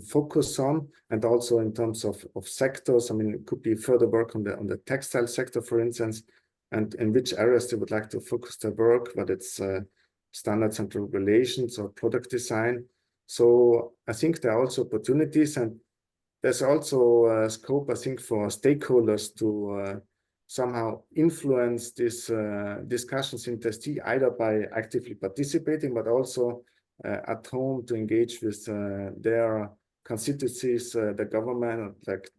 focus on, and also in terms of sectors. It could be further work on the textile sector, for instance, and in which areas they would like to focus their work, whether it's standards and regulations or product design. So I think there are also opportunities, and there's also a scope, I think, for stakeholders to somehow influence these discussions in TEST, either by actively participating, but also at home to engage with their constituencies, the government, like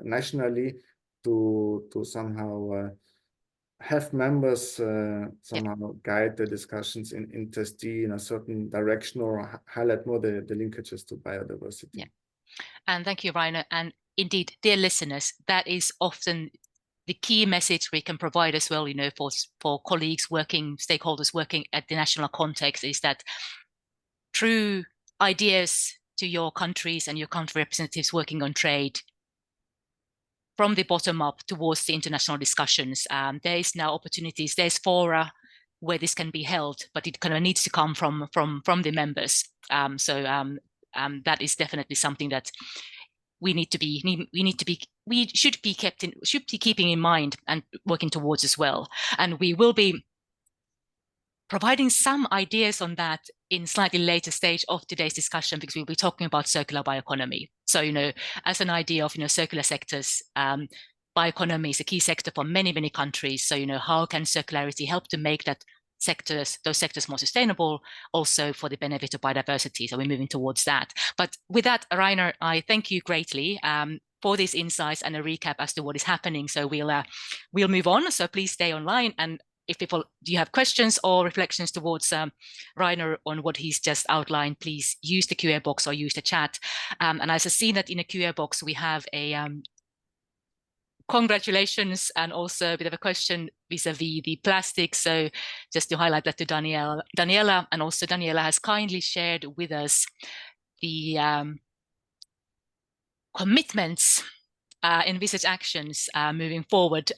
nationally, to somehow have members somehow guide the discussions in TEST in a certain direction, or highlight more the linkages to biodiversity. Yeah. And thank you, Rainer. And indeed, dear listeners, that is often the key message we can provide as well, for colleagues stakeholders working at the national context, is that through ideas to your countries and your country representatives working on trade, from the bottom up towards the international discussions, there is now opportunities, there's fora where this can be held, but it kind of needs to come from the members. So that is definitely something that we should be keeping in mind and working towards as well. And we will be providing some ideas on that in slightly later stage of today's discussion, because we'll be talking about circular bioeconomy. So, as an idea of, circular sectors, bioeconomy is a key sector for many, many countries. So, how can circularity help to make those sectors more sustainable, also for the benefit of biodiversity? So we're moving towards that. But with that, Rainer, I thank you greatly for these insights and a recap as to what is happening. So we'll move on. So please stay online, and if do you have questions or reflections towards Rainer on what he's just outlined, please use the QA box or use the chat. And as I've seen that in the QA box, we have a congratulations and also a bit of a question vis-a-vis the plastic. So just to highlight that to Daniela, and also Daniela has kindly shared with us the commitments, envisaged actions moving forward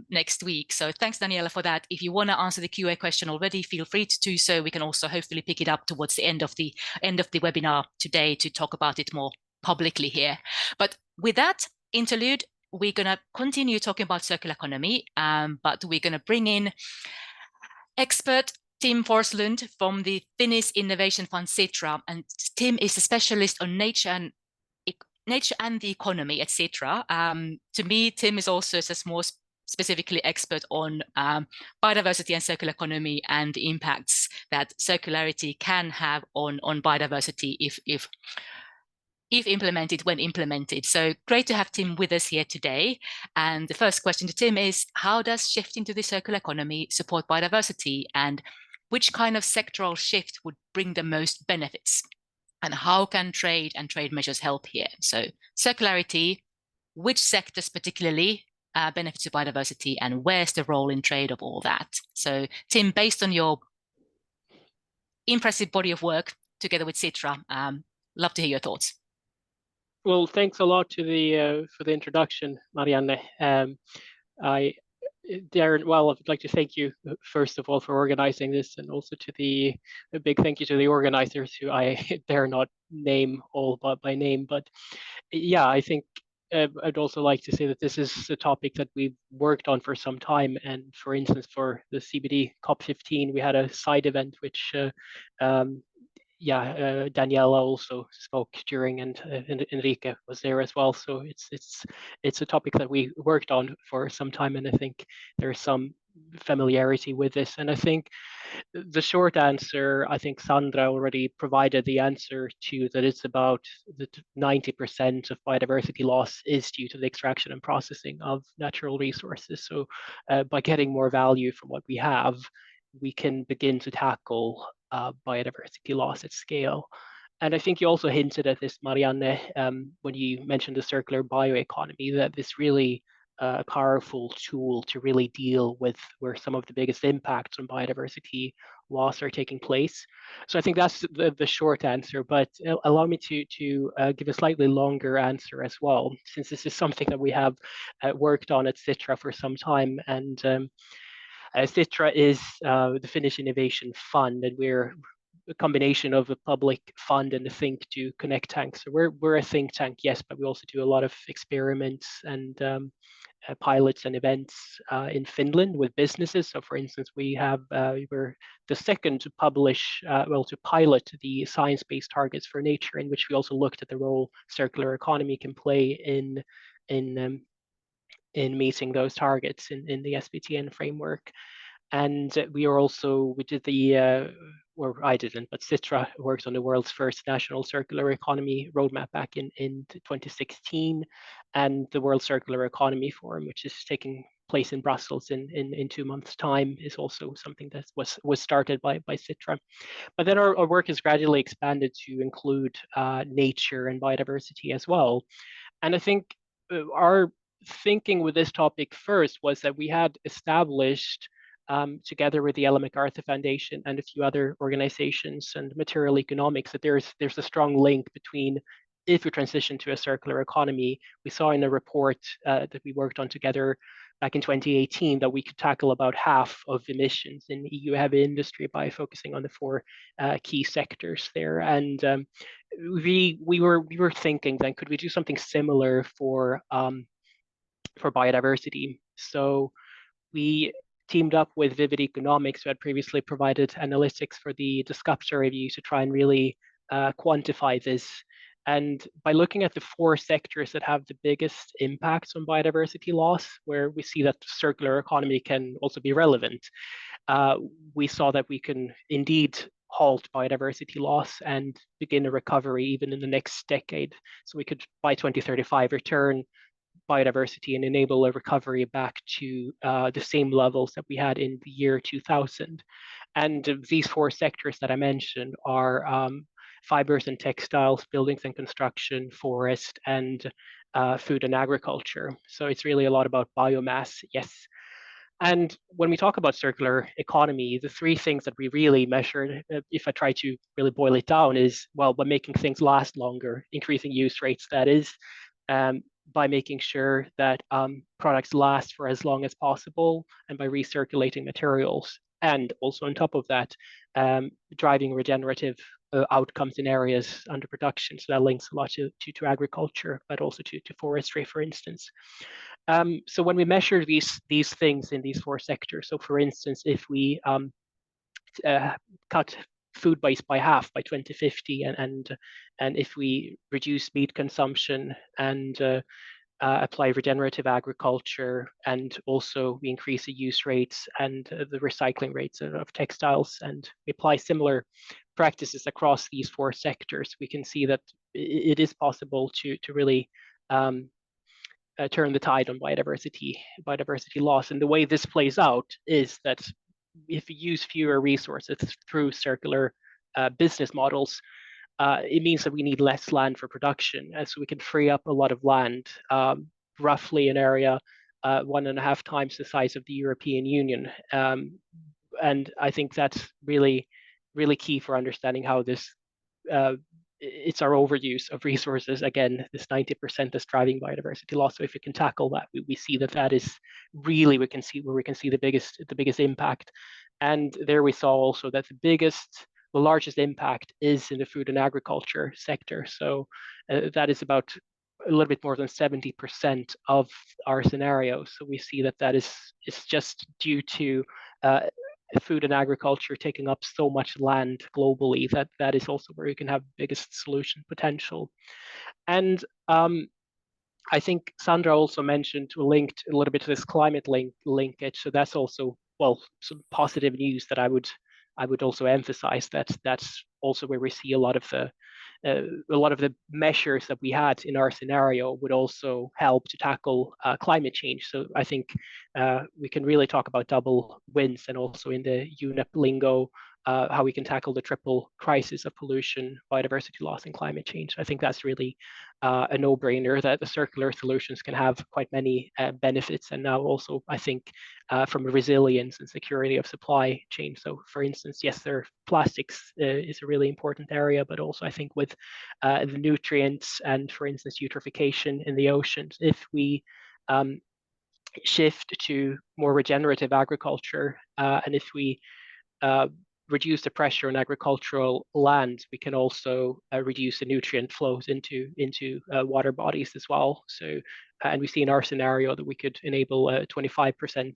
next week. So thanks, Daniela, for that. If you want to answer the QA question already, feel free to do so. We can also hopefully pick it up towards the end of the webinar today to talk about it more publicly here. But with that interlude, we're going to continue talking about circular economy, but we're going to bring in expert Tim Forslund from the Finnish Innovation Fund Sitra. And Tim is a specialist on nature and the economy, etc. To me, Tim is also just more specifically expert on biodiversity and circular economy and the impacts that circularity can have on biodiversity if implemented, when implemented. So great to have Tim with us here today. And the first question to Tim is, how does shifting to the circular economy support biodiversity? And which kind of sectoral shift would bring the most benefits, and how can trade and trade measures help here? So circularity, which sectors particularly benefit to biodiversity, and where's the role in trade of all that? So Tim, based on your impressive body of work together with Citra, love to hear your thoughts. Well, thanks a lot to the for the introduction, Marianne. Darren, well, I'd like to thank you first of all for organizing this, and also to a big thank you to the organizers, who I dare not name all by name. But yeah, I think I'd also like to say that this is a topic that we've worked on for some time. And for instance, for the CBD COP15, we had a side event which Daniela also spoke during, and Enrique was there as well. So it's a topic that we worked on for some time, and I think there's some familiarity with this. And I think the short answer, I think Sandra already provided the answer to that. It's about the 90% of biodiversity loss is due to the extraction and processing of natural resources. So by getting more value from what we have, we can begin to tackle biodiversity loss at scale. And I think you also hinted at this, Marianne, when you mentioned the circular bioeconomy, that this really a powerful tool to really deal with where some of the biggest impacts on biodiversity loss are taking place. So I think that's the short answer, but allow me to give a slightly longer answer as well, since this is something that we have worked on at Citra for some time. And Citra is the Finnish Innovation Fund, and we're a combination of a public fund and a think to connect tank. So we're a think tank, yes, but we also do a lot of experiments and pilots and events in Finland with businesses. So for instance, we were the second to publish, to pilot the science-based targets for nature, in which we also looked at the role circular economy can play in meeting those targets in the SBTN framework. And we did or I didn't, but Citra worked on the world's first national circular economy roadmap back in 2016, and the World Circular Economy Forum, which is taking place in Brussels in 2 months' time, is also something that was started by Citra. But then our work has gradually expanded to include nature and biodiversity as well. And I think our thinking with this topic first was that we had established, together with the Ellen MacArthur Foundation and a few other organizations and material economics, that there's a strong link between, if we transition to a circular economy, we saw in a report that we worked on together back in 2018 that we could tackle about half of emissions in EU heavy industry by focusing on the 4 key sectors there. And we were thinking then, could we do something similar for biodiversity? So we teamed up with Vivid Economics, who had previously provided analytics for the Discupta review, to try and really quantify this. And by looking at the 4 sectors that have the biggest impacts on biodiversity loss, where we see that circular economy can also be relevant, we saw that we can indeed halt biodiversity loss and begin a recovery even in the next decade. So we could, by 2035, return biodiversity and enable a recovery back to the same levels that we had in the year 2000. And these 4 sectors that I mentioned are fibers and textiles, buildings and construction, forest, and food and agriculture. So it's really a lot about biomass, yes. And when we talk about circular economy, the 3 things that we really measured, if I try to really boil it down, is, well, by making things last longer, increasing use rates, that is, by making sure that products last for as long as possible, and by recirculating materials. And also on top of that, driving regenerative outcomes in areas under production. So that links a lot to agriculture, but also to forestry, for instance. So when we measure these things in these 4 sectors, so for instance, if we cut food waste by half by 2050, and if we reduce meat consumption and apply regenerative agriculture, and also we increase the use rates and the recycling rates of textiles, and we apply similar practices across these 4 sectors, we can see that it is possible to really turn the tide on biodiversity loss. And the way this plays out is that if you use fewer resources through circular business models, it means that we need less land for production, and so we can free up a lot of land, roughly an area 1.5 times the size of the European Union. And I think that's really, really key for understanding how this it's our overuse of resources. Again, this 90% is driving biodiversity loss. So if we can tackle that, we see that is really we can see the biggest impact. And there we saw also that the largest impact is in the food and agriculture sector. So that is about a little bit more than 70% of our scenario. So we see that is just due to food and agriculture taking up so much land globally, that is also where you can have biggest solution potential. And I think Sandra also mentioned, linked a little bit to this climate linkage. So that's also, well, some positive news that I would also emphasize, that that's also where we see a lot of the measures that we had in our scenario would also help to tackle climate change. So I think we can really talk about double wins, and also in the UNEP lingo, how we can tackle the triple crisis of pollution, biodiversity loss, and climate change. I think that's really a no-brainer, that the circular solutions can have quite many benefits. And now also, I think, from a resilience and security of supply chain. So for instance, yes, plastics is a really important area, but also I think with the nutrients and, for instance, eutrophication in the oceans, if we shift to more regenerative agriculture, and if we reduce the pressure on agricultural land, we can also reduce the nutrient flows into water bodies as well. So, and we see in our scenario that we could enable a 25%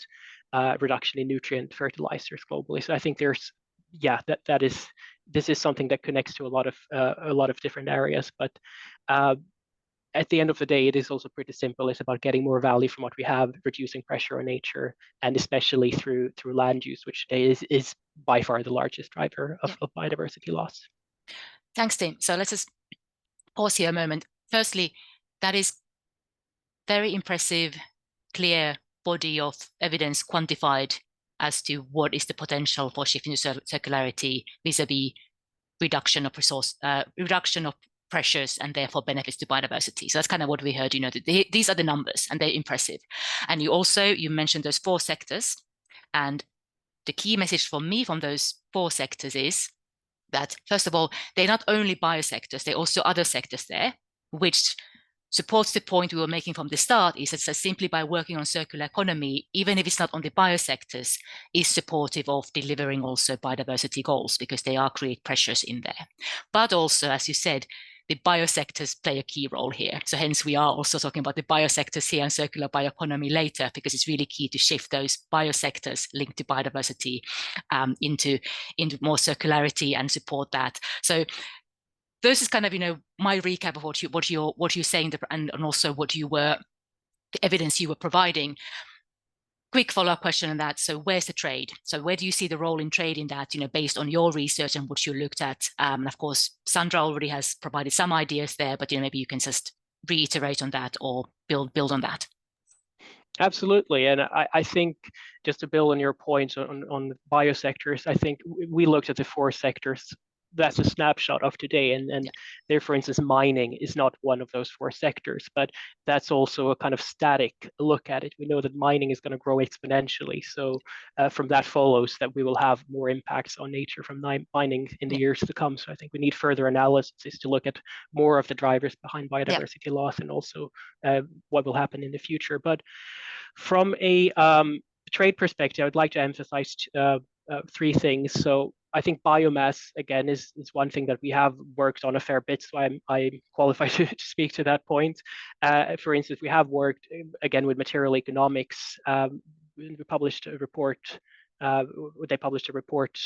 reduction in nutrient fertilizers globally. So I think there's, yeah, this is something that connects to a lot of different areas, but at the end of the day, it is also pretty simple. It's about getting more value from what we have, reducing pressure on nature, and especially through land use, which is by far the largest driver of biodiversity loss. Thanks, Tim. So let's just pause here a moment. Firstly, that is very impressive, clear body of evidence quantified as to what is the potential for shifting to circularity vis-a-vis reduction of pressures and therefore benefits to biodiversity. So that's kind of what we heard. These are the numbers, and they're impressive. And you mentioned those 4 sectors, and the key message for me from those 4 sectors is that, first of all, they're not only biosectors, they're also other sectors there, which supports the point we were making from the start, is that simply by working on circular economy, even if it's not on the biosectors, is supportive of delivering also biodiversity goals, because they are create pressures in there. But also, as you said, the biosectors play a key role here. So hence we are also talking about the biosectors here and circular bioeconomy later, because it's really key to shift those biosectors linked to biodiversity into more circularity and support that. So this is kind of, my recap of what you're saying, and also the evidence you were providing. Quick follow-up question on that. So where's the trade? So where do you see the role in trade in that, based on your research and what you looked at? And of course, Sandra already has provided some ideas there, but maybe you can just reiterate on that or build on that. Absolutely. And I think, just to build on your points on biosectors, I think we looked at the 4 sectors. That's a snapshot of today, and there, for instance, mining is not one of those 4 sectors, but that's also a kind of static look at it. We know that mining is going to grow exponentially, so from that follows that we will have more impacts on nature from mining in the years to come. So I think we need further analysis to look at more of the drivers behind biodiversity loss, and also what will happen in the future. But from a trade perspective, I would like to emphasize 3 things. So I think biomass, again, is one thing that we have worked on a fair bit, so I'm qualified to speak to that point. For instance, we have worked, again, with material economics. We published a report. They published a report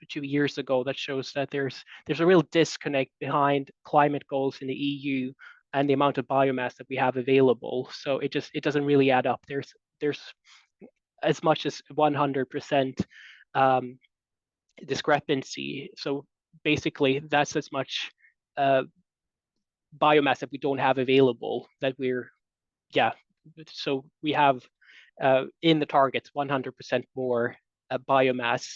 2 years ago that shows that there's a real disconnect behind climate goals in the EU and the amount of biomass that we have available. So it doesn't really add up. There's as much as 100% discrepancy. So basically, that's as much biomass that we don't have available, that so we have in the targets 100% more biomass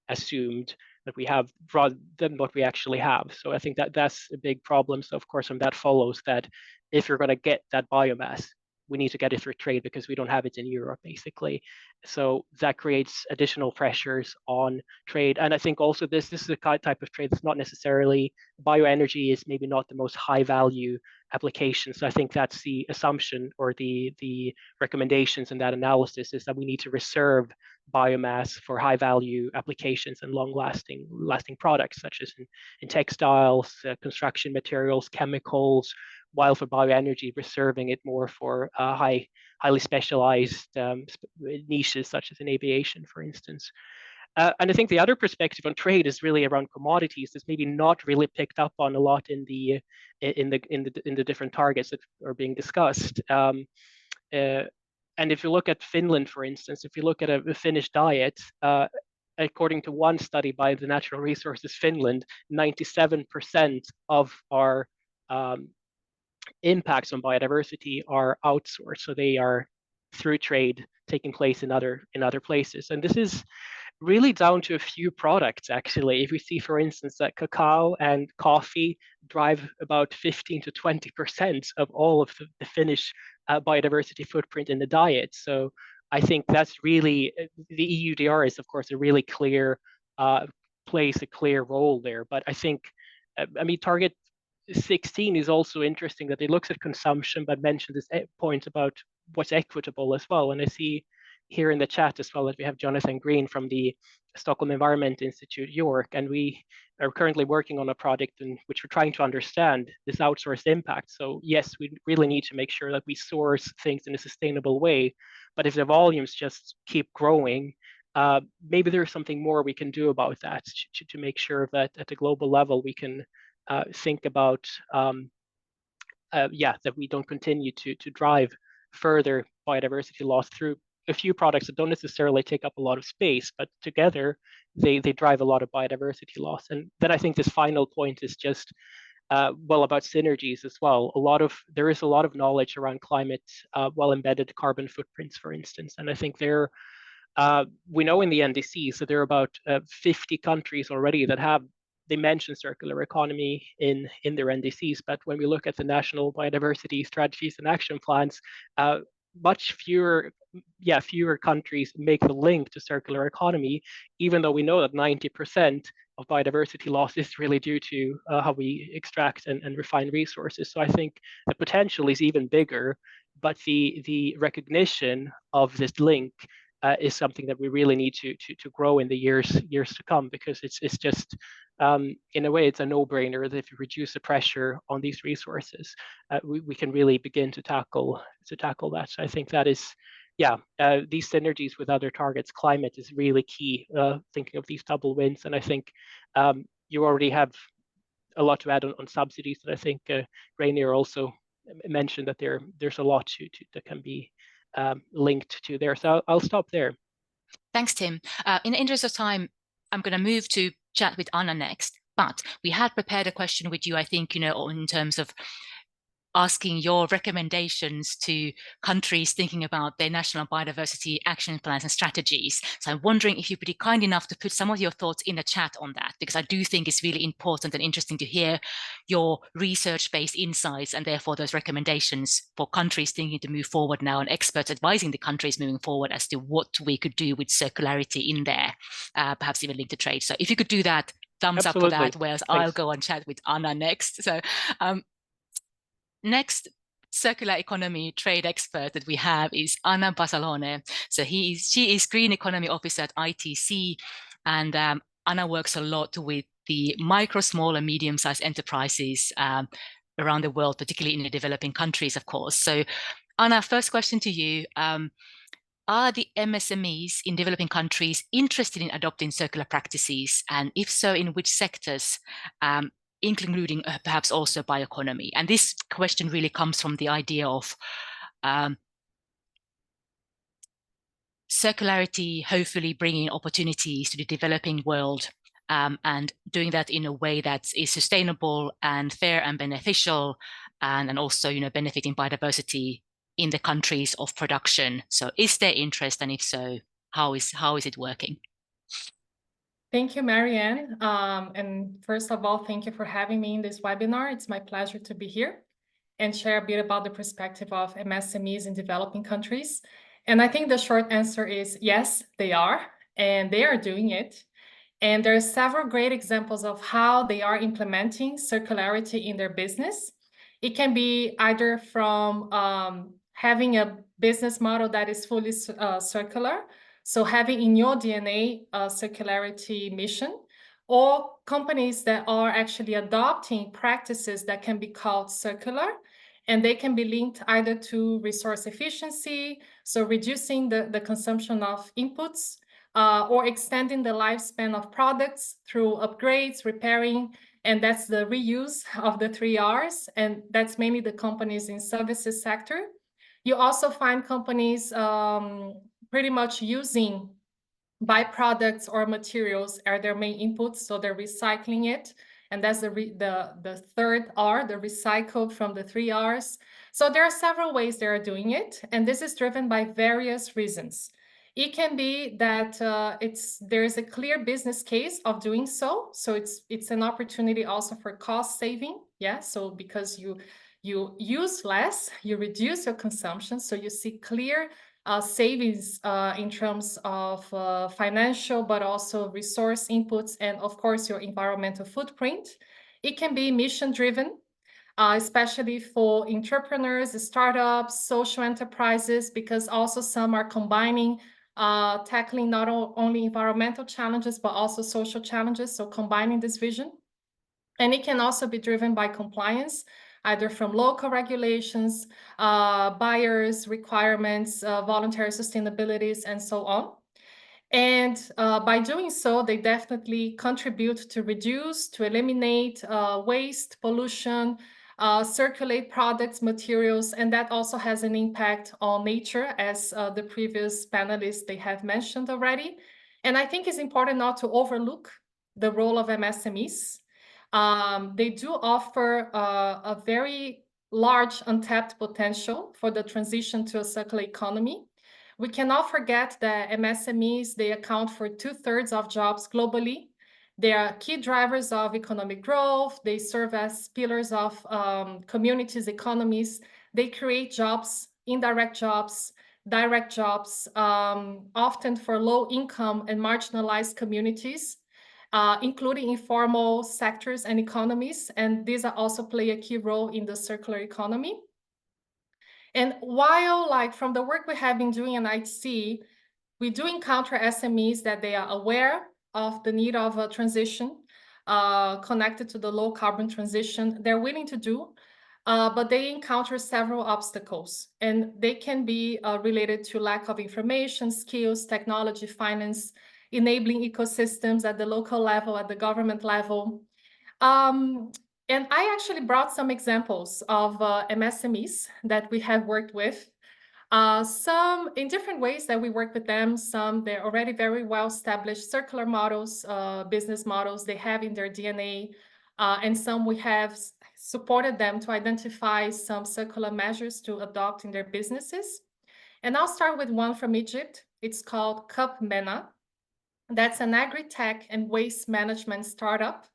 assumed that we have rather than what we actually have. So I think that that's a big problem. So of course, from that follows that if you're going to get that biomass, we need to get it through trade because we don't have it in Europe, basically. So that creates additional pressures on trade. And I think also this is a type of trade that's not necessarily, bioenergy is maybe not the most high value application. So I think that's the assumption or the recommendations in that analysis is that we need to reserve biomass for high value applications and long lasting products, such as in textiles, construction materials, chemicals, while for bioenergy, reserving it more for highly specialized niches, such as in aviation, for instance. And I think the other perspective on trade is really around commodities. That's maybe not really picked up on a lot in the different targets that are being discussed. And if you look at Finland, for instance, if you look at a Finnish diet, according to one study by the Natural Resources Finland, 97% of our impacts on biodiversity are outsourced. So they are through trade taking place in other places. And this is really down to a few products, actually. If we see, for instance, that cacao and coffee drive about 15 to 20% of all of the Finnish biodiversity footprint in the diet. So I think that's really, the EUDR is, of course, a really clear, plays a clear role there. But I think, I mean, target 16 is also interesting that it looks at consumption, but mentions this point about what's equitable as well. And I see here in the chat as well that we have Jonathan Green from the Stockholm Environment Institute, York, and we are currently working on a project in which we're trying to understand this outsourced impact. So yes, we really need to make sure that we source things in a sustainable way, but if the volumes just keep growing, maybe there's something more we can do about that to make sure that at a global level we can think about that we don't continue to drive further biodiversity loss through a few products that don't necessarily take up a lot of space, but together they drive a lot of biodiversity loss. And then I think this final point is just about synergies as well. There is a lot of knowledge around climate, embedded carbon footprints, for instance, and I think we know in the NDCs that there are about 50 countries already that they mention circular economy in their NDCs, but when we look at the national biodiversity strategies and action plans, much fewer countries make the link to circular economy, even though we know that 90% of biodiversity loss is really due to how we extract and refine resources. So I think the potential is even bigger, but the recognition of this link is something that we really need to grow in the years to come, because it's just in a way it's a no-brainer that if you reduce the pressure on these resources, we can really begin to tackle that. So I think that is these synergies with other targets. Climate is really key, thinking of these double wins, and I think you already have a lot to add on subsidies, that I think Rainier also mentioned that there's a lot that can be linked to there. So I'll stop there. Thanks, Tim. In the interest of time, I'm going to move to chat with Anna next, but we had prepared a question with you, I think, in terms of asking your recommendations to countries thinking about their national biodiversity action plans and strategies. So I'm wondering if you'd be kind enough to put some of your thoughts in the chat on that, because I do think it's really important and interesting to hear your research-based insights and therefore those recommendations for countries thinking to move forward now, and experts advising the countries moving forward as to what we could do with circularity in there, perhaps even linked to trade. So if you could do that, thumbs Absolutely. up for that, whereas I'll go and chat with Anna next. So next circular economy trade expert that we have is Anna Basalone. So she is Green Economy Officer at ITC, and Anna works a lot with the micro, small, and medium-sized enterprises around the world, particularly in the developing countries, of course. So Anna, first question to you. Are the MSMEs in developing countries interested in adopting circular practices? And if so, in which sectors? Including perhaps also bioeconomy. And this question really comes from the idea of circularity, hopefully bringing opportunities to the developing world, and doing that in a way that is sustainable and fair and beneficial, and also benefiting biodiversity in the countries of production. So is there interest, and if so, how is it working? Thank you, Marianne. And first of all, thank you for having me in this webinar. It's my pleasure to be here and share a bit about the perspective of MSMEs in developing countries. And I think the short answer is yes, they are, and they are doing it. And there are several great examples of how they are implementing circularity in their business. It can be either from having a business model that is fully circular, so having in your DNA a circularity mission, or companies that are actually adopting practices that can be called circular, and they can be linked either to resource efficiency, so reducing the consumption of inputs, or extending the lifespan of products through upgrades, repairing, and that's the reuse of the 3 Rs, and that's mainly the companies in services sector. You also find companies pretty much using byproducts or materials are their main inputs, so they're recycling it, and that's the third R, the recycled from the 3 Rs. So there are several ways they are doing it, and this is driven by various reasons. It can be that there is a clear business case of doing so. So it's an opportunity also for cost saving. Yeah, so because you use less, you reduce your consumption. So you see clear savings in terms of financial, but also resource inputs, and of course your environmental footprint. It can be mission driven. Especially for entrepreneurs, startups, social enterprises, because also some are combining tackling not only environmental challenges, but also social challenges, so combining this vision. And it can also be driven by compliance, either from local regulations, buyers' requirements, voluntary sustainabilities, and so on. And by doing so, they definitely contribute to reduce, to eliminate waste, pollution, circulate products, materials, and that also has an impact on nature, as the previous panelists, they have mentioned already. And I think it's important not to overlook the role of MSMEs. They do offer a very large untapped potential for the transition to a circular economy. We cannot forget that MSMEs, they account for 2/3 of jobs globally. They are key drivers of economic growth. They serve as pillars of communities' economies. They create jobs, indirect jobs, direct jobs, often for low income and marginalized communities, including informal sectors and economies. And these are also play a key role in the circular economy. And while, like, from the work we have been doing in ITC, we do encounter SMEs that they are aware of the need of a transition connected to the low carbon transition. They're willing to do, but they encounter several obstacles, and they can be related to lack of information, skills, technology, finance, enabling ecosystems at the local level, at the government level. And I actually brought some examples of MSMEs that we have worked with. Some in different ways that we work with them. Some they're already very well established circular models, business models they have in their DNA. And some we have supported them to identify some circular measures to adopt in their businesses. And I'll start with one from Egypt. It's called Cup Mena. That's an agri-tech and waste management startup.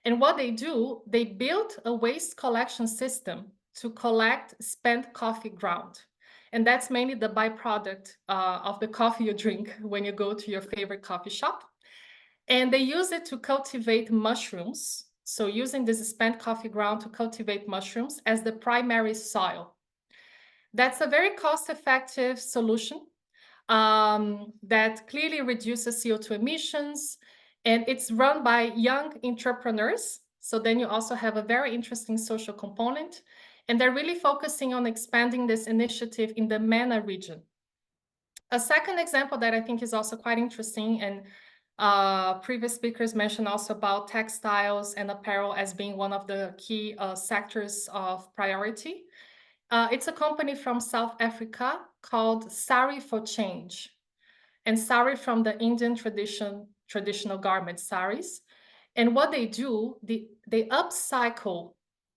And what they do, they built a waste collection system to collect spent coffee ground. And that's mainly the byproduct of the coffee you drink when you go to your favorite coffee shop. And they use it to cultivate mushrooms. So using this spent coffee ground to cultivate mushrooms as the primary soil. That's a very cost-effective solution that clearly reduces CO2 emissions, and it's run by young entrepreneurs. So then you also have a very interesting social component, and they're really focusing on expanding this initiative in the MENA region. A second example that I think is also quite interesting, and previous speakers mentioned also about textiles and apparel as being one of the key sectors of priority. It's a company from South Africa called Sari for Change. And sari from the Indian traditional garment saris. And what they do, they upcycle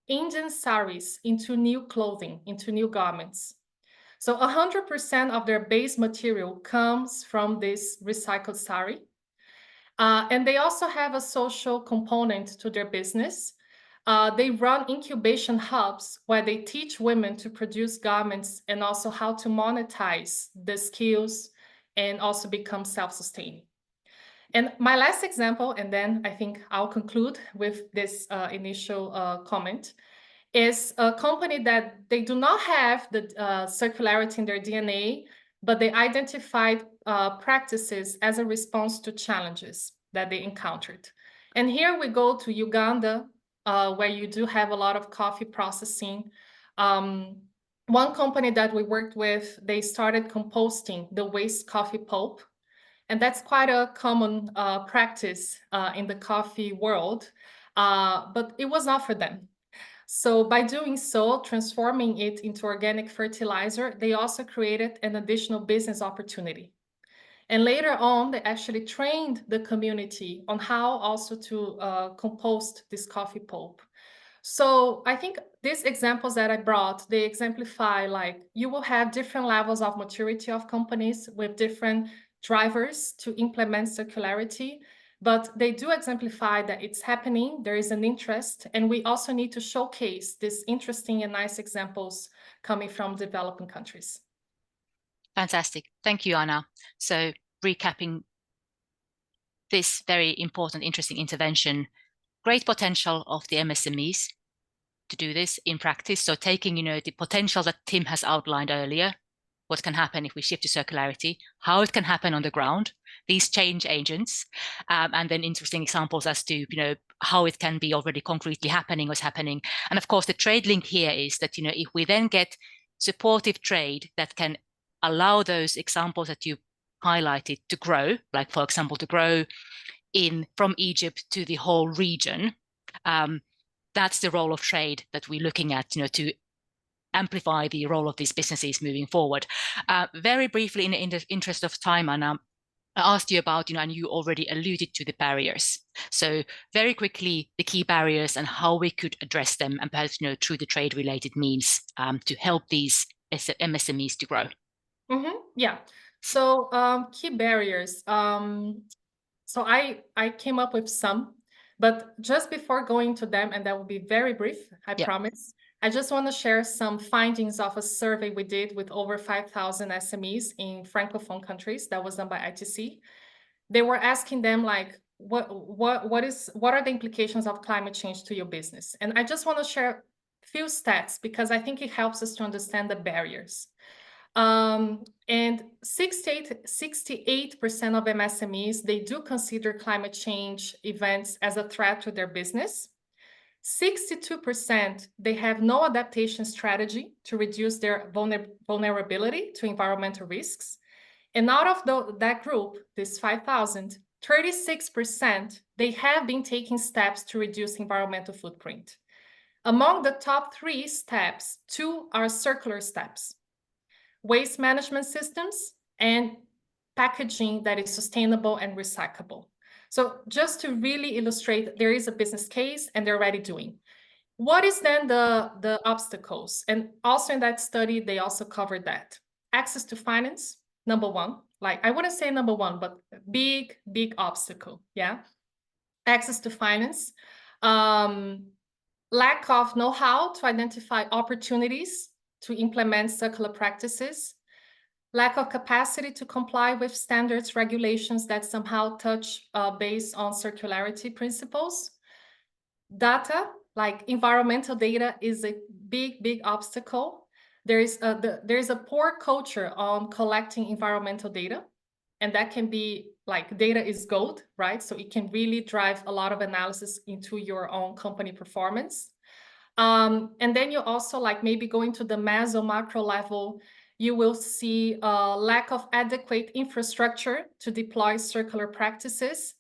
Indian saris into new clothing, into new garments. So 100% of their base material comes from this recycled sari. And they also have a social component to their business. They run incubation hubs where they teach women to produce garments and also how to monetize the skills and also become self-sustaining. And my last example, and then I think I'll conclude with this initial comment, is a company that they do not have the circularity in their DNA, but they identified practices as a response to challenges that they encountered. And here we go to Uganda, where you do have a lot of coffee processing. One company that we worked with, they started composting the waste coffee pulp. And that's quite a common practice in the coffee world, but it was not for them. So by doing so, transforming it into organic fertilizer, they also created an additional business opportunity. And later on, they actually trained the community on how also to compost this coffee pulp. So I think these examples that I brought, they exemplify like you will have different levels of maturity of companies with different drivers to implement circularity, but they do exemplify that it's happening, there is an interest, and we also need to showcase these interesting and nice examples coming from developing countries. Fantastic. Thank you, Anna. So recapping this very important, interesting intervention, great potential of the MSMEs to do this in practice. So taking, the potential that Tim has outlined earlier, what can happen if we shift to circularity, how it can happen on the ground, these change agents, and then interesting examples as to, how it can be already concretely happening, what's happening. And of course, the trade link here is that, if we then get supportive trade that can allow those examples that you highlighted to grow, like, for example, to grow from Egypt to the whole region, that's the role of trade that we're looking at, to amplify the role of these businesses moving forward. Very briefly, in the interest of time, Anna, I asked you about, and you already alluded to the barriers. So very quickly, the key barriers and how we could address them, and perhaps, through the trade-related means to help these MSMEs to grow. Yeah. So key barriers. So I came up with some, but just before going to them, and that will be very brief, I promise, I just want to share some findings of a survey we did with over 5,000 SMEs in Francophone countries that was done by ITC. They were asking them like, what are the implications of climate change to your business? And I just want to share a few stats because I think it helps us to understand the barriers. And 68% of MSMEs, they do consider climate change events as a threat to their business. 62%, they have no adaptation strategy to reduce their vulnerability to environmental risks. And out of that group, this 5,000, 36%, they have been taking steps to reduce environmental footprint. Among the top 3 steps, 2 are circular steps: waste management systems and packaging that is sustainable and recyclable. So just to really illustrate, there is a business case and they're already doing. What is then the obstacles? And also in that study, they also covered that. Access to finance, number 1. Like, I wouldn't say number 1, but big obstacle, yeah? Access to finance. Lack of know-how to identify opportunities to implement circular practices. Lack of capacity to comply with standards, regulations that somehow touch based on circularity principles. Data, like environmental data, is a big obstacle. There is a poor culture on collecting environmental data, and that can be like, data is gold, right? So it can really drive a lot of analysis into your own company performance. And then you also, like, maybe going to the meso macro level, you will see a lack of adequate infrastructure to deploy circular practices,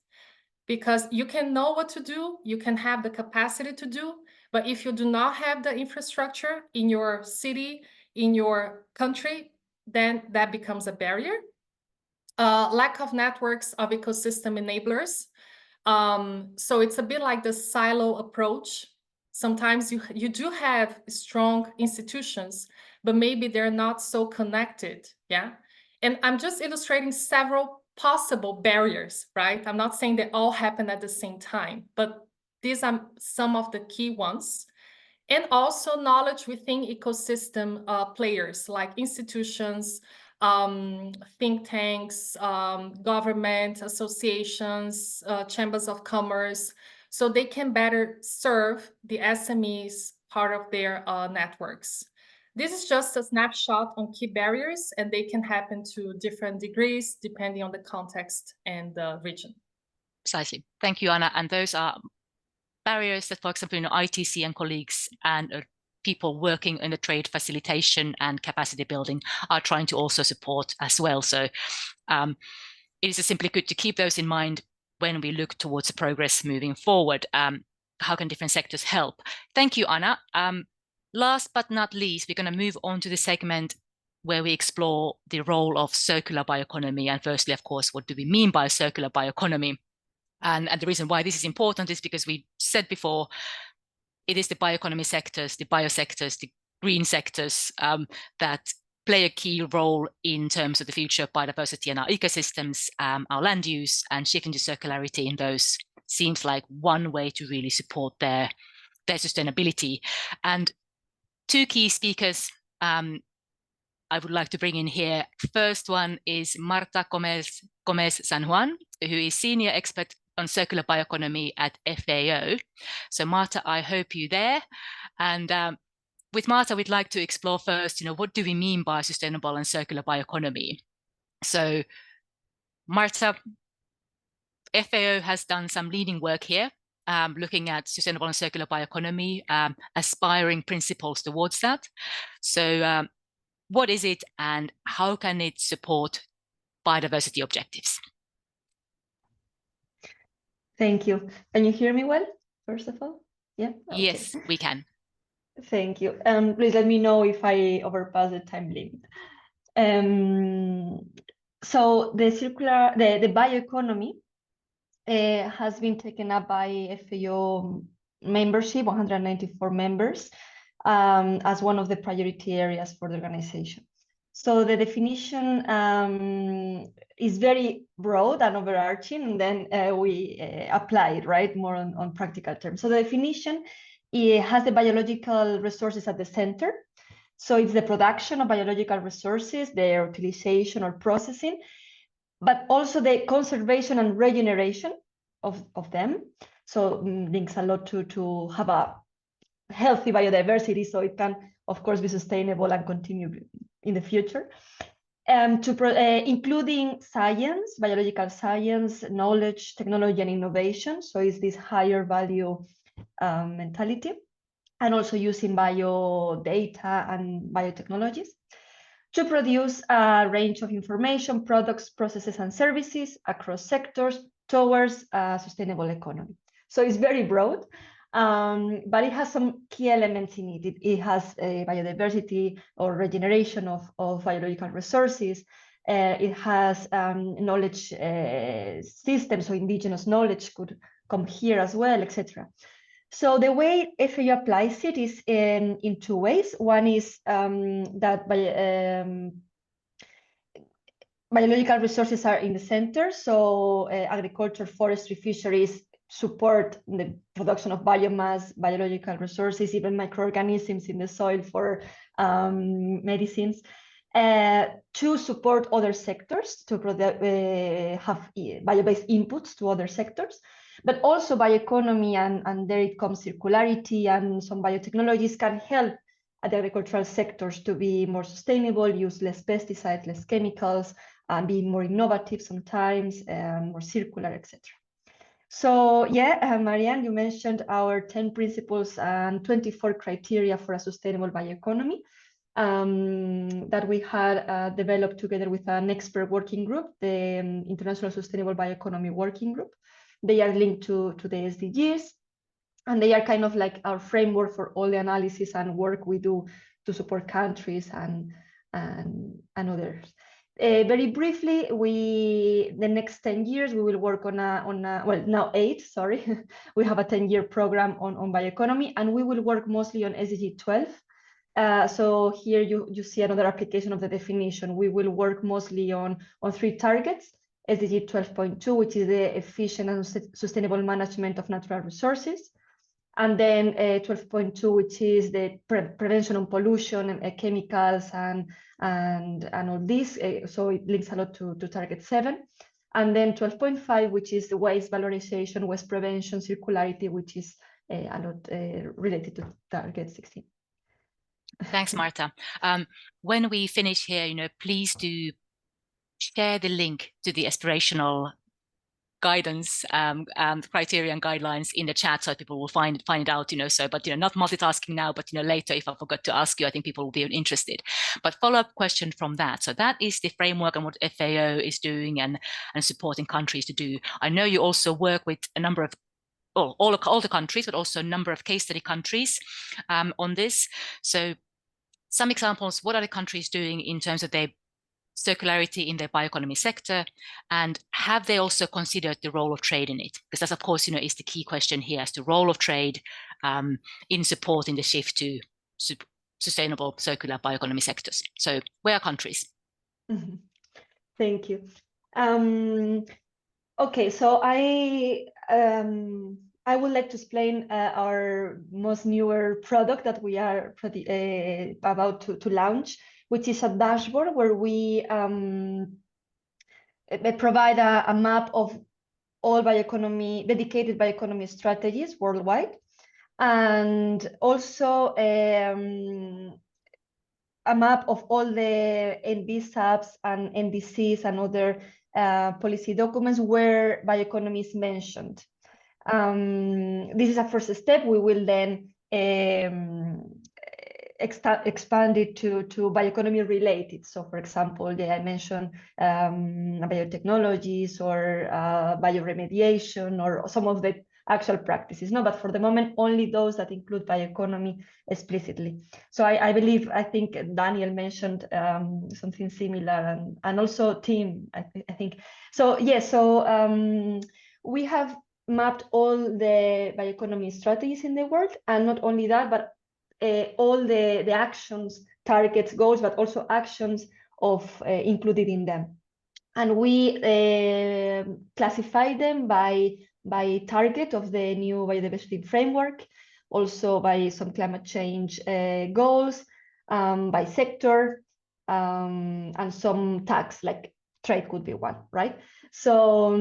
because you can know what to do, you can have the capacity to do, but if you do not have the infrastructure in your city, in your country, then that becomes a barrier. Lack of networks of ecosystem enablers. So it's a bit like the silo approach. Sometimes you do have strong institutions, but maybe they're not so connected, yeah? And I'm just illustrating several possible barriers, right? I'm not saying they all happen at the same time, but these are some of the key ones. And also knowledge within ecosystem players like institutions, think tanks, government, associations, chambers of commerce, so they can better serve the SMEs part of their networks. This is just a snapshot on key barriers, and they can happen to different degrees depending on the context and the region. Precisely. Thank you, Anna. And those are barriers that, for example, ITC and colleagues and people working in the trade facilitation and capacity building are trying to also support as well. So it is simply good to keep those in mind when we look towards the progress moving forward. How can different sectors help? Thank you, Anna. Last but not least, we're going to move on to the segment where we explore the role of circular bioeconomy. And firstly, of course, what do we mean by circular bioeconomy? And the reason why this is important is because we said before, it is the bioeconomy sectors, the biosectors, the green sectors that play a key role in terms of the future of biodiversity and our ecosystems, our land use, and shifting to circularity in those seems like one way to really support their sustainability. And two key speakers I would like to bring in here. First one is Marta Gomez San Juan, who is senior expert on circular bioeconomy at FAO. So Marta, I hope you're there. And with Marta, we'd like to explore first, what do we mean by sustainable and circular bioeconomy? So Marta, FAO has done some leading work here, looking at sustainable and circular bioeconomy, aspiring principles towards that. So what is it and how can it support biodiversity objectives? Thank you. Can you hear me well, first of all? Yeah? Okay. Yes, we can. Thank you. Please let me know if I overpass the time limit. So the bioeconomy has been taken up by FAO membership, 194 members, as one of the priority areas for the organization. So the definition is very broad and overarching, and then we apply it, right, more on practical terms. So the definition, it has the biological resources at the center. So it's the production of biological resources, their utilization or processing, but also the conservation and regeneration of them. So links a lot to have a healthy biodiversity, so it can, of course, be sustainable and continue in the future. Including science, biological science, knowledge, technology, and innovation. So it's this higher value mentality, and also using bio data and biotechnologies to produce a range of information, products, processes, and services across sectors towards a sustainable economy. So it's very broad, but it has some key elements in it. It has biodiversity or regeneration of biological resources. It has knowledge systems, so indigenous knowledge could come here as well, etc. So the way FAO applies it is in two ways. One is that biological resources are in the center. So agriculture, forestry, fisheries support the production of biomass, biological resources, even microorganisms in the soil for medicines, to support other sectors to have bio-based inputs to other sectors. But also bioeconomy, and there it comes circularity, and some biotechnologies can help the agricultural sectors to be more sustainable, use less pesticides, less chemicals, and be more innovative sometimes, more circular, etc. So yeah, Marianne, you mentioned our 10 principles and 24 criteria for a sustainable bioeconomy that we had developed together with an expert working group, the International Sustainable Bioeconomy Working Group. They are linked to the SDGs, and they are kind of like our framework for all the analysis and work we do to support countries and others. Very briefly, the next 10 years, we will work on well, now 8, sorry. We have a 10-year program on bioeconomy, and we will work mostly on SDG 12. So here you see another application of the definition. We will work mostly on 3 targets: SDG 12.2, which is the efficient and sustainable management of natural resources. And then 12.2, which is the prevention of pollution and chemicals and all this. So it links a lot to target 7. And then 12.5, which is the waste valorization, waste prevention, circularity, which is a lot related to target 16. Thanks, Marta. When we finish here, please do share the link to the aspirational guidance and criteria and guidelines in the chat so people will find it out, but not multitasking now, but later if I forgot to ask you, I think people will be interested. But follow-up question from that. So that is the framework and what FAO is doing and supporting countries to do. I know you also work with a number of all the countries, but also a number of case study countries on this. So some examples, what are the countries doing in terms of their circularity in the bioeconomy sector, and have they also considered the role of trade in it? Because that's, of course, is the key question here, as the role of trade in supporting the shift to sustainable circular bioeconomy sectors. So where are countries? Thank you. Okay, so I would like to explain our most newer product that we are about to launch, which is a dashboard where we provide a map of all dedicated bioeconomy strategies worldwide, and also a map of all the NBSAPs and NDCs and other policy documents where bioeconomy is mentioned. This is a first step. We will then expand it to bioeconomy related. So, for example, I mentioned biotechnologies or bioremediation or some of the actual practices. No, but for the moment, only those that include bioeconomy explicitly. So I think Daniel mentioned something similar, and also Tim, I think. So yes, we have mapped all the bioeconomy strategies in the world, and not only that, but all the actions, targets, goals, but also actions included in them. And we classify them by target of the new biodiversity framework, also by some climate change goals, by sector, and some tags, like trade could be one, right? So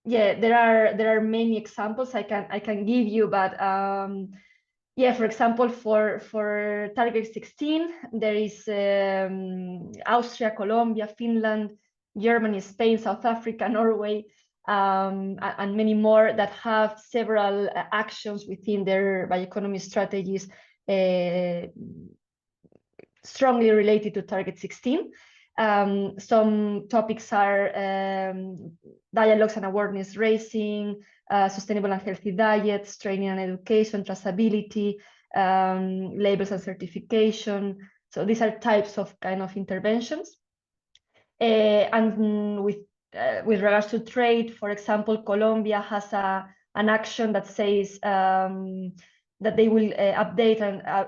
yeah, there are many examples I can give you, but yeah, for example, for target 16, there is Austria, Colombia, Finland, Germany, Spain, South Africa, Norway, and many more that have several actions within their bioeconomy strategies strongly related to target 16. Some topics are dialogues and awareness raising, sustainable and healthy diets, training and education, traceability, labels and certification. So these are types of kind of interventions. And with regards to trade, for example, Colombia has an action that says that they will update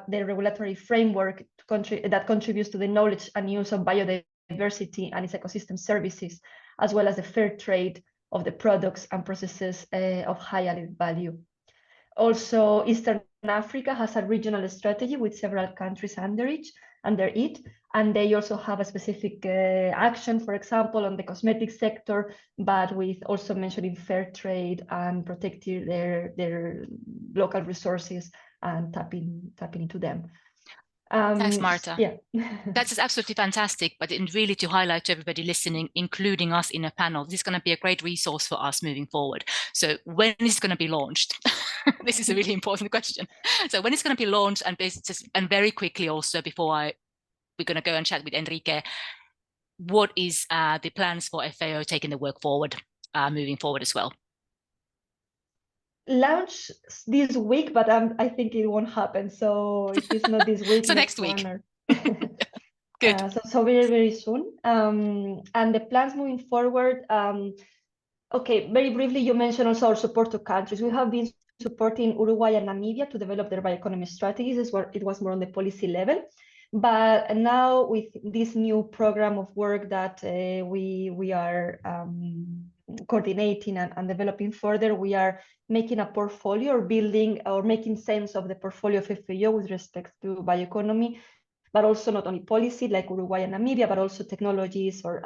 their regulatory framework that contributes to the knowledge and use of biodiversity and its ecosystem services, as well as the fair trade of the products and processes of high added value. Also, Eastern Africa has a regional strategy with several countries under it, and they also have a specific action, for example, on the cosmetic sector, but with also mentioning fair trade and protecting their local resources and tapping into them. Thanks, Marta. Yeah. That's absolutely fantastic, but really to highlight to everybody listening, including us in a panel, this is going to be a great resource for us moving forward. So when is it going to be launched? This is a really important question. So when it's going to be launched, and very quickly also, before we're going to go and chat with Enrique, what is the plans for FAO taking the work forward, moving forward as well? Launch this week, but I think it won't happen. So if it's not this week, so next week. Good. So very, very soon. And the plans moving forward. Okay, very briefly, you mentioned also our support to countries. We have been supporting Uruguay and Namibia to develop their bioeconomy strategies. It was more on the policy level. But now with this new program of work that we are coordinating and developing further, we are making a portfolio or building or making sense of the portfolio of FAO with respect to bioeconomy, but also not only policy like Uruguay and Namibia, but also technologies or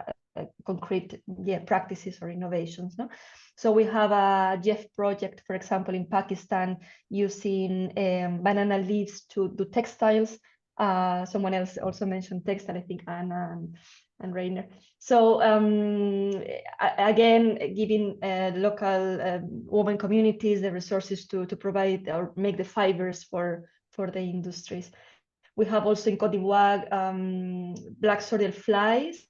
concrete practices or innovations. No? So we have a GEF project, for example, in Pakistan, using banana leaves to do textiles. Someone else also mentioned textile, I think Anna and Rainer. So again, giving local women communities the resources to provide or make the fibers for the industries. We have also in Cote d'Ivoire black soil flies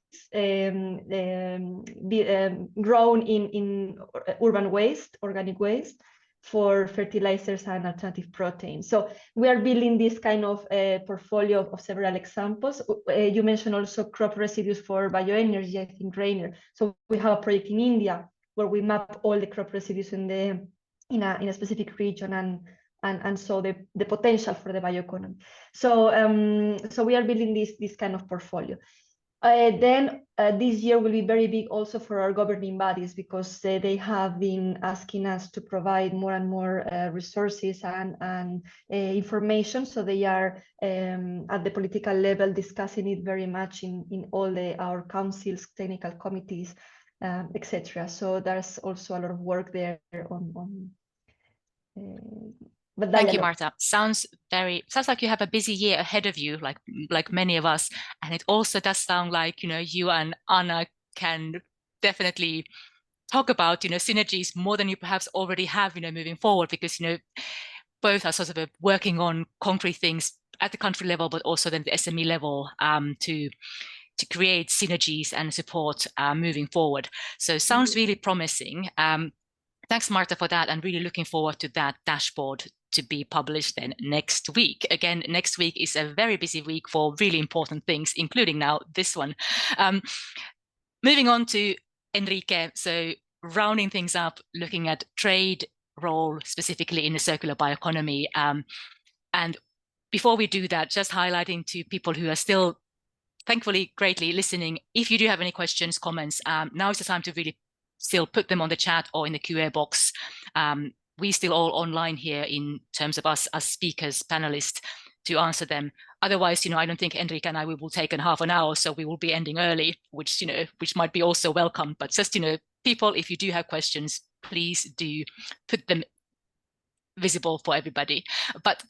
grown in urban waste, organic waste, for fertilizers and alternative proteins. So we are building this kind of portfolio of several examples. You mentioned also crop residues for bioenergy, I think, Rainer. So we have a project in India where we map all the crop residues in a specific region and so the potential for the bioeconomy. So so we are building this kind of portfolio. Then this year will be very big also for our governing bodies, because they have been asking us to provide more and more resources and information. So they are at the political level discussing it very much in all our councils, technical committees, etc. So there's also a lot of work there on but thank you, Marta. Sounds like you have a busy year ahead of you, like many of us. And it also does sound like, you and Anna can definitely talk about, synergies more than you perhaps already have, moving forward, because, both are sort of working on concrete things at the country level, but also then the SME level to create synergies and support moving forward. So it sounds really promising. Thanks, Marta, for that, and really looking forward to that dashboard to be published then next week. Again, next week is a very busy week for really important things, including now this one. Moving on to Enrique, so rounding things up, looking at trade role specifically in the circular bioeconomy. And before we do that, just highlighting to people who are still thankfully greatly listening, if you do have any questions, comments, now is the time to really still put them on the chat or in the QA box. We still all online here in terms of us as speakers, panelists, to answer them. Otherwise, I don't think Enrique and I will take in half an hour, so we will be ending early, which might be also welcome. But just, people, if you do have questions, please do put them visible for everybody. But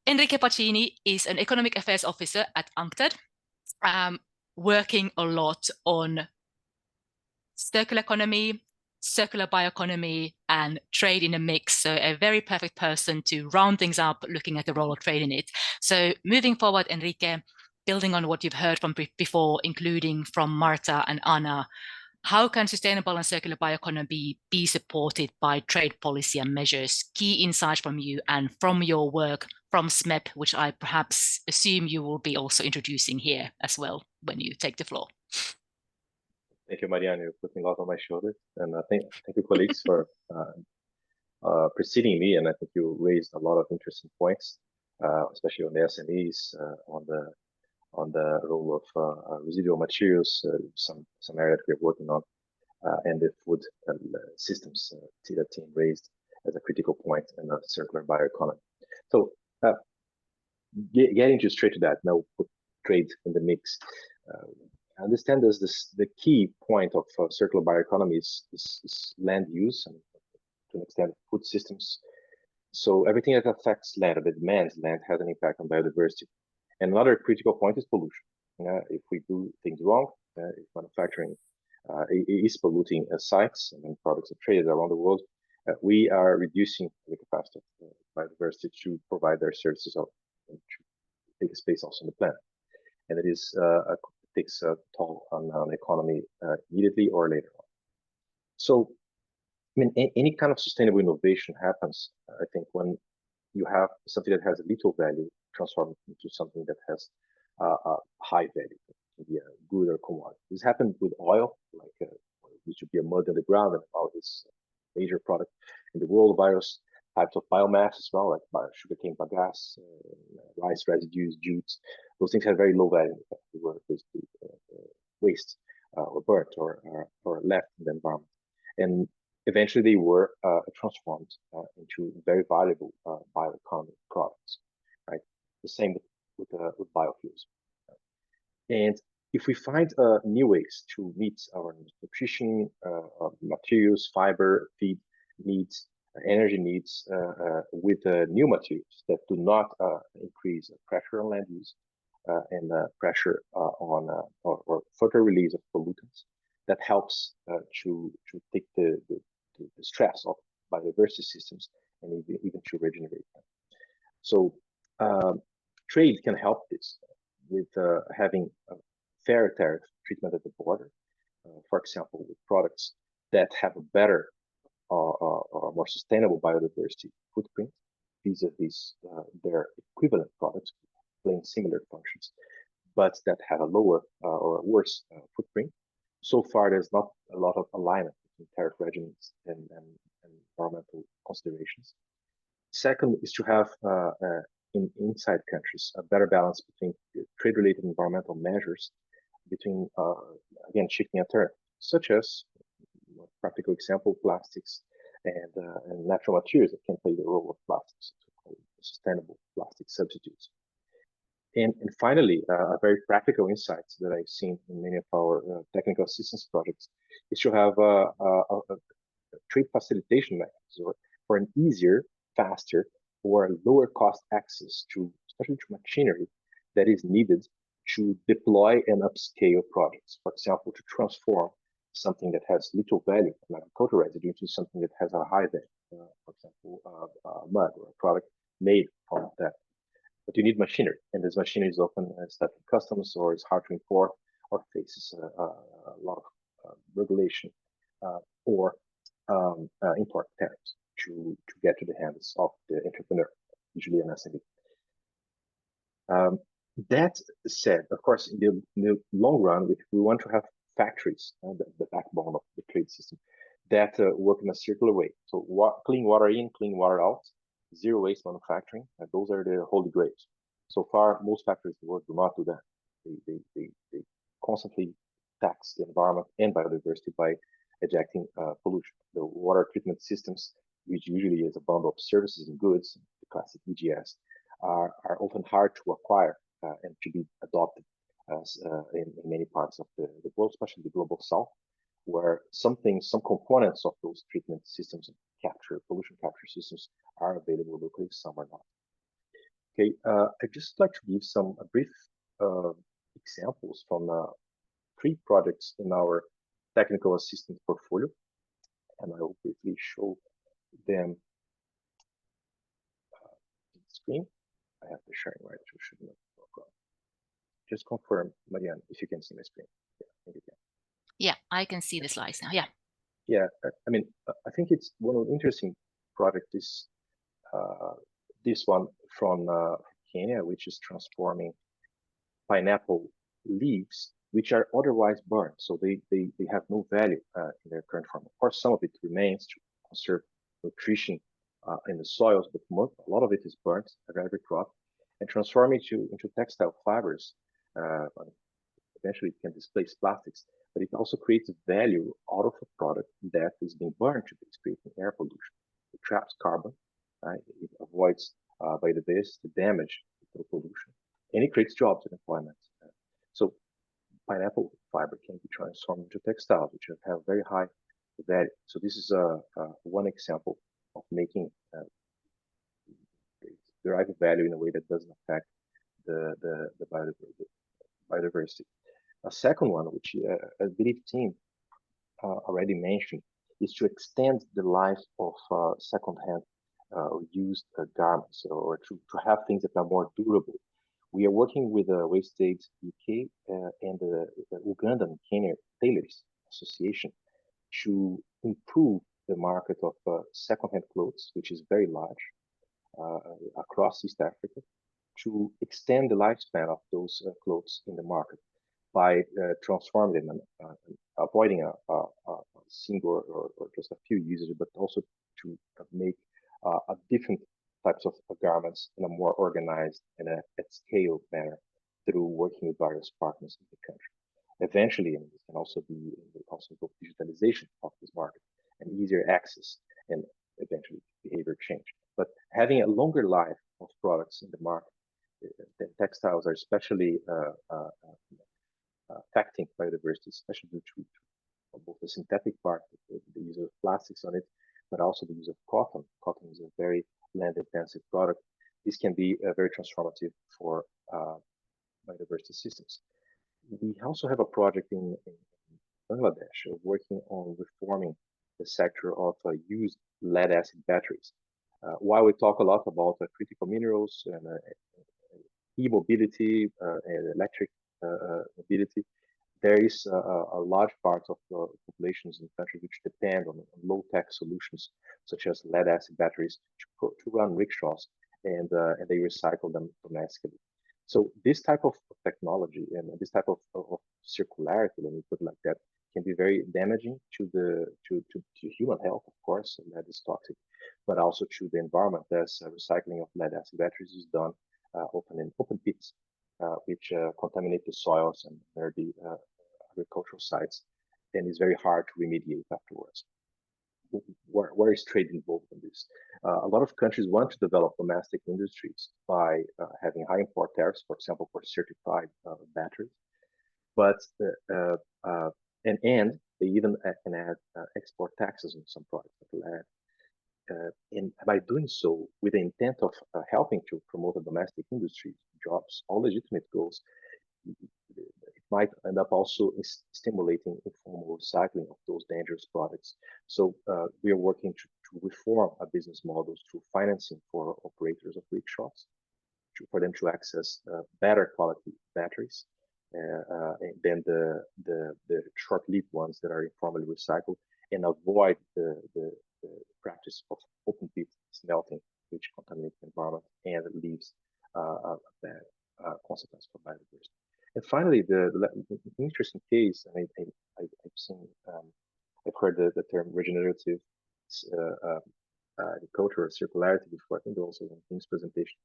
Enrique Pacini is an economic affairs officer at UNCTAD, working a lot on circular economy, circular bioeconomy, and trade in a mix. So a very perfect person to round things up, looking at the role of trade in it. So moving forward, Enrique, building on what you've heard from before, including from Marta and Anna, how can sustainable and circular bioeconomy be supported by trade policy and measures? Key insights from you and from your work from SMEP, which I perhaps assume you will be also introducing here as well when you take the floor. Thank you, Marianne. You're putting a lot on my shoulders. And thank you, colleagues, for preceding me. And I think you raised a lot of interesting points, especially on the SMEs, on the role of residual materials, some area that we're working on, and the food systems that team raised as a critical point in the circular bioeconomy. So getting straight to that, now put trade in the mix. I understand the key point of circular bioeconomy is land use, and to an extent food systems. So everything that affects land or that demands land has an impact on biodiversity. And another critical point is pollution. If we do things wrong, if manufacturing is polluting sites and products are traded around the world, we are reducing the capacity of biodiversity to provide their services and to take space also in the planet. And it takes a toll on the economy immediately or later on. So, I mean, any kind of sustainable innovation happens, I think, when you have something that has a little value transformed into something that has a high value, it can be a good or commodity. This happened with oil, like which would be a mud on the ground, and about this major product in the world, virus. types of biomass as well, like sugarcane bagasse, rice residues, jutes. Those things had very low value. They were basically waste or burnt or left in the environment. And eventually they were transformed into very valuable bioeconomy products, right? The same with biofuels. And if we find new ways to meet our nutrition, materials, fiber, feed needs, energy needs with new materials that do not increase pressure on land use and pressure on or further release of pollutants, that helps to take the stress of biodiversity systems and even to regenerate them. So trade can help this with having a fair tariff treatment at the border, for example, with products that have a better or more sustainable biodiversity footprint vis-a-vis their equivalent products playing similar functions, but that have a lower or worse footprint. So far, there's not a lot of alignment between tariff regimes and environmental considerations. Second is to have inside countries a better balance between trade-related environmental measures, between again shifting alternatives, such as practical example, plastics and natural materials that can play the role of plastics, sustainable plastic substitutes. And finally, a very practical insight that I've seen in many of our technical assistance projects is to have a trade facilitation mechanism for an easier, faster, or lower cost access to, especially to machinery that is needed to deploy and upscale projects. For example, to transform something that has little value, an agricultural residue, into something that has a high value. For example, mud or a product made from that. But you need machinery, and this machinery is often stuck in customs or is hard to import or faces a lot of regulation or import tariffs to get to the hands of the entrepreneur, usually an SME. That said, of course, in the long run, we want to have factories, the backbone of the trade system, that work in a circular way. So clean water in, clean water out, zero waste manufacturing. Those are the holy grails. So far, most factories in the world do not do that. They constantly tax the environment and biodiversity by ejecting pollution. The water treatment systems, which usually is a bundle of services and goods, the classic EGS, are often hard to acquire and to be adopted as in many parts of the world, especially the global south, where some components of those treatment systems and pollution capture systems are available locally, some are not. Okay, I'd just like to give a brief examples from 3 projects in our technical assistance portfolio, and I will briefly show them on the screen. I have the sharing right, so should not no problem. Just confirm, Marianne, if you can see my screen. Yeah, I think you can. Yeah, I can see the slides now. Yeah. Yeah, I mean, I think it's one of the interesting projects is this one from Kenya, which is transforming pineapple leaves, which are otherwise burned, so they have no value in their current form. Of course, some of it remains to conserve nutrition in the soils, but a lot of it is burnt at every crop, and transforming into textile fibers. Eventually, it can displace plastics, but it also creates value out of a product that is being burned to be creating air pollution. It traps carbon, it avoids biodiversity damage through pollution, and it creates jobs and employment. So pineapple fiber can be transformed into textiles, which have very high value. So this is one example of making deriving value in a way that doesn't affect the biodiversity. A second one, which I believe Tim already mentioned, is to extend the life of second-hand used garments, or to have things that are more durable. We are working with the Waste Aid UK and the Ugandan Kenya Tailors Association to improve the market of second-hand clothes, which is very large across East Africa, to extend the lifespan of those clothes in the market by transforming them and avoiding a single or just a few uses, but also to make different types of garments in a more organized and at scale manner through working with various partners in the country. Eventually, and this can also be also digitalization of this market and easier access and eventually behavior change. But having a longer life of products in the market, the textiles are especially affecting biodiversity, especially due to both the synthetic part, the use of plastics on it, but also the use of cotton. Cotton is a very land-intensive product. This can be very transformative for biodiversity systems. We also have a project in Bangladesh working on reforming the sector of used lead-acid batteries. While we talk a lot about critical minerals and e-mobility and electric mobility, there is a large part of the populations in the country which depend on low-tech solutions, such as lead-acid batteries, to run rickshaws, and they recycle them domestically. So this type of technology and this type of circularity, let me put it like that, can be very damaging to human health, of course, and that is toxic, but also to the environment, as recycling of lead-acid batteries is done in open pits, which contaminate the soils and the agricultural sites, and it's very hard to remediate afterwards. Where is trade involved in this? A lot of countries want to develop domestic industries by having high import tariffs, for example, for certified batteries, but and they even can add export taxes on some products like lead. And by doing so, with the intent of helping to promote the domestic industry, jobs, all legitimate goals, it might end up also stimulating informal recycling of those dangerous products. So we are working to reform a business model through financing for operators of rickshaws, for them to access better quality batteries than the short-lived ones that are informally recycled, and avoid the practice of open pit smelting, which contaminates the environment and leaves a bad consequence for biodiversity. And finally, the interesting case, and I've heard the term regenerative agriculture or circularity before. I think also in King's presentation.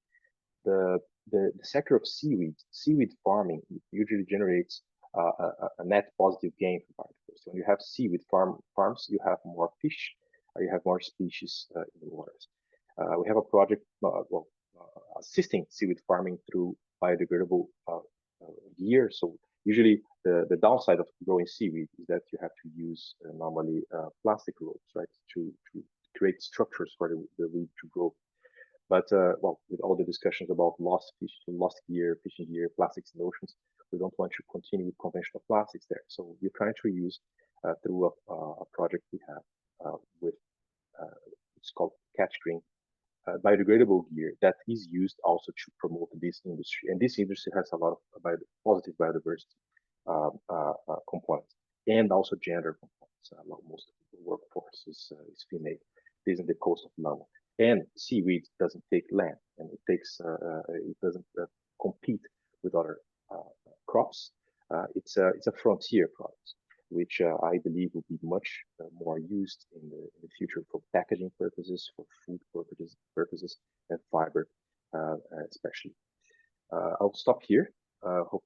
The sector of seaweed farming usually generates a net positive gain for biodiversity. So when you have seaweed farms, you have more fish, you have more species in the waters. We have a project assisting seaweed farming through biodegradable gear. So usually the downside of growing seaweed is that you have to use normally plastic ropes, right, to create structures for the weed to grow. But with all the discussions about lost fish, lost gear, fishing gear, plastics in oceans, we don't want to continue with conventional plastics there. So we're trying to use through a project we have with it's called Catch Green, biodegradable gear that is used also to promote this industry. And this industry has a lot of positive biodiversity components and also gender components. Most of the workforce is female. This is in the coast of Lamu. And seaweed doesn't take land, and it doesn't compete with other crops. It's a frontier product, which I believe will be much more used in the future for packaging purposes, for food purposes, and fiber especially. I'll stop here. Hope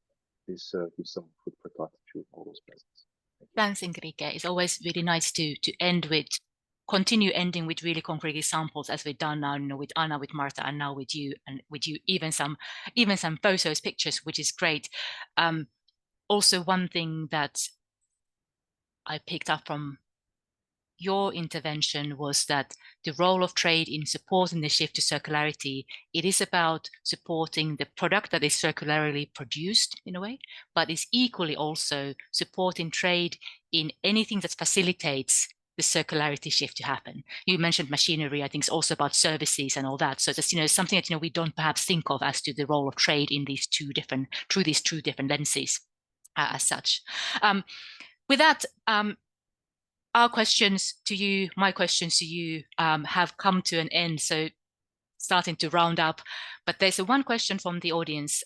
this gives some food for thought to all those present. Thanks, Enrique. It's always really nice to continue ending with really concrete examples, as we've done now, with Anna, with Marta, and now with you, even some photos, pictures, which is great. Also, one thing that I picked up from your intervention was that the role of trade in supporting the shift to circularity, it is about supporting the product that is circularly produced in a way, but it's equally also supporting trade in anything that facilitates the circularity shift to happen. You mentioned machinery. I think it's also about services and all that. So just something that we don't perhaps think of as to the role of trade in these two different lenses as such. With that, our questions to you, my questions to you, have come to an end. So starting to round up, but there's one question from the audience,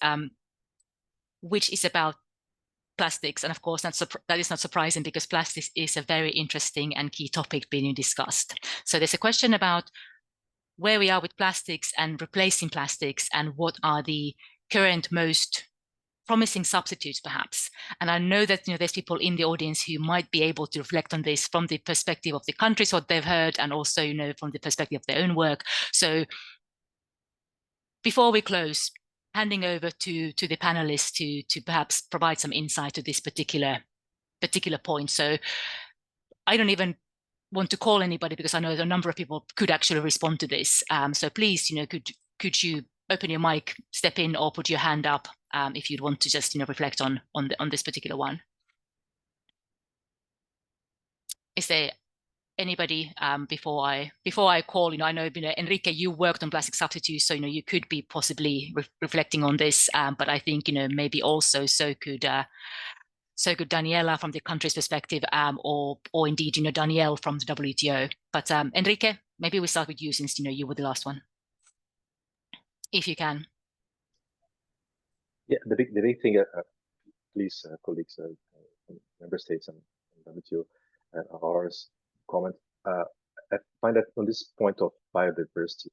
which is about plastics. And of course, that is not surprising, because plastics is a very interesting and key topic being discussed. So there's a question about where we are with plastics and replacing plastics, and what are the current most promising substitutes, perhaps. And I know that there's people in the audience who might be able to reflect on this from the perspective of the countries, what they've heard, and also from the perspective of their own work. So before we close, handing over to the panelists to perhaps provide some insight to this particular point. So I don't even want to call anybody, because I know a number of people could actually respond to this. So please, could you open your mic, step in, or put your hand up if you'd want to just reflect on this particular one. Is there anybody before I call? I know Enrique, you worked on plastic substitutes, so you could be possibly reflecting on this, but I think maybe also so could Daniela from the country's perspective, or indeed Danielle from the WTO. But Enrique, maybe we start with you, since you were the last one, if you can. Yeah, the big thing, please, colleagues, member states and WTO ours comment. I find that on this point of biodiversity,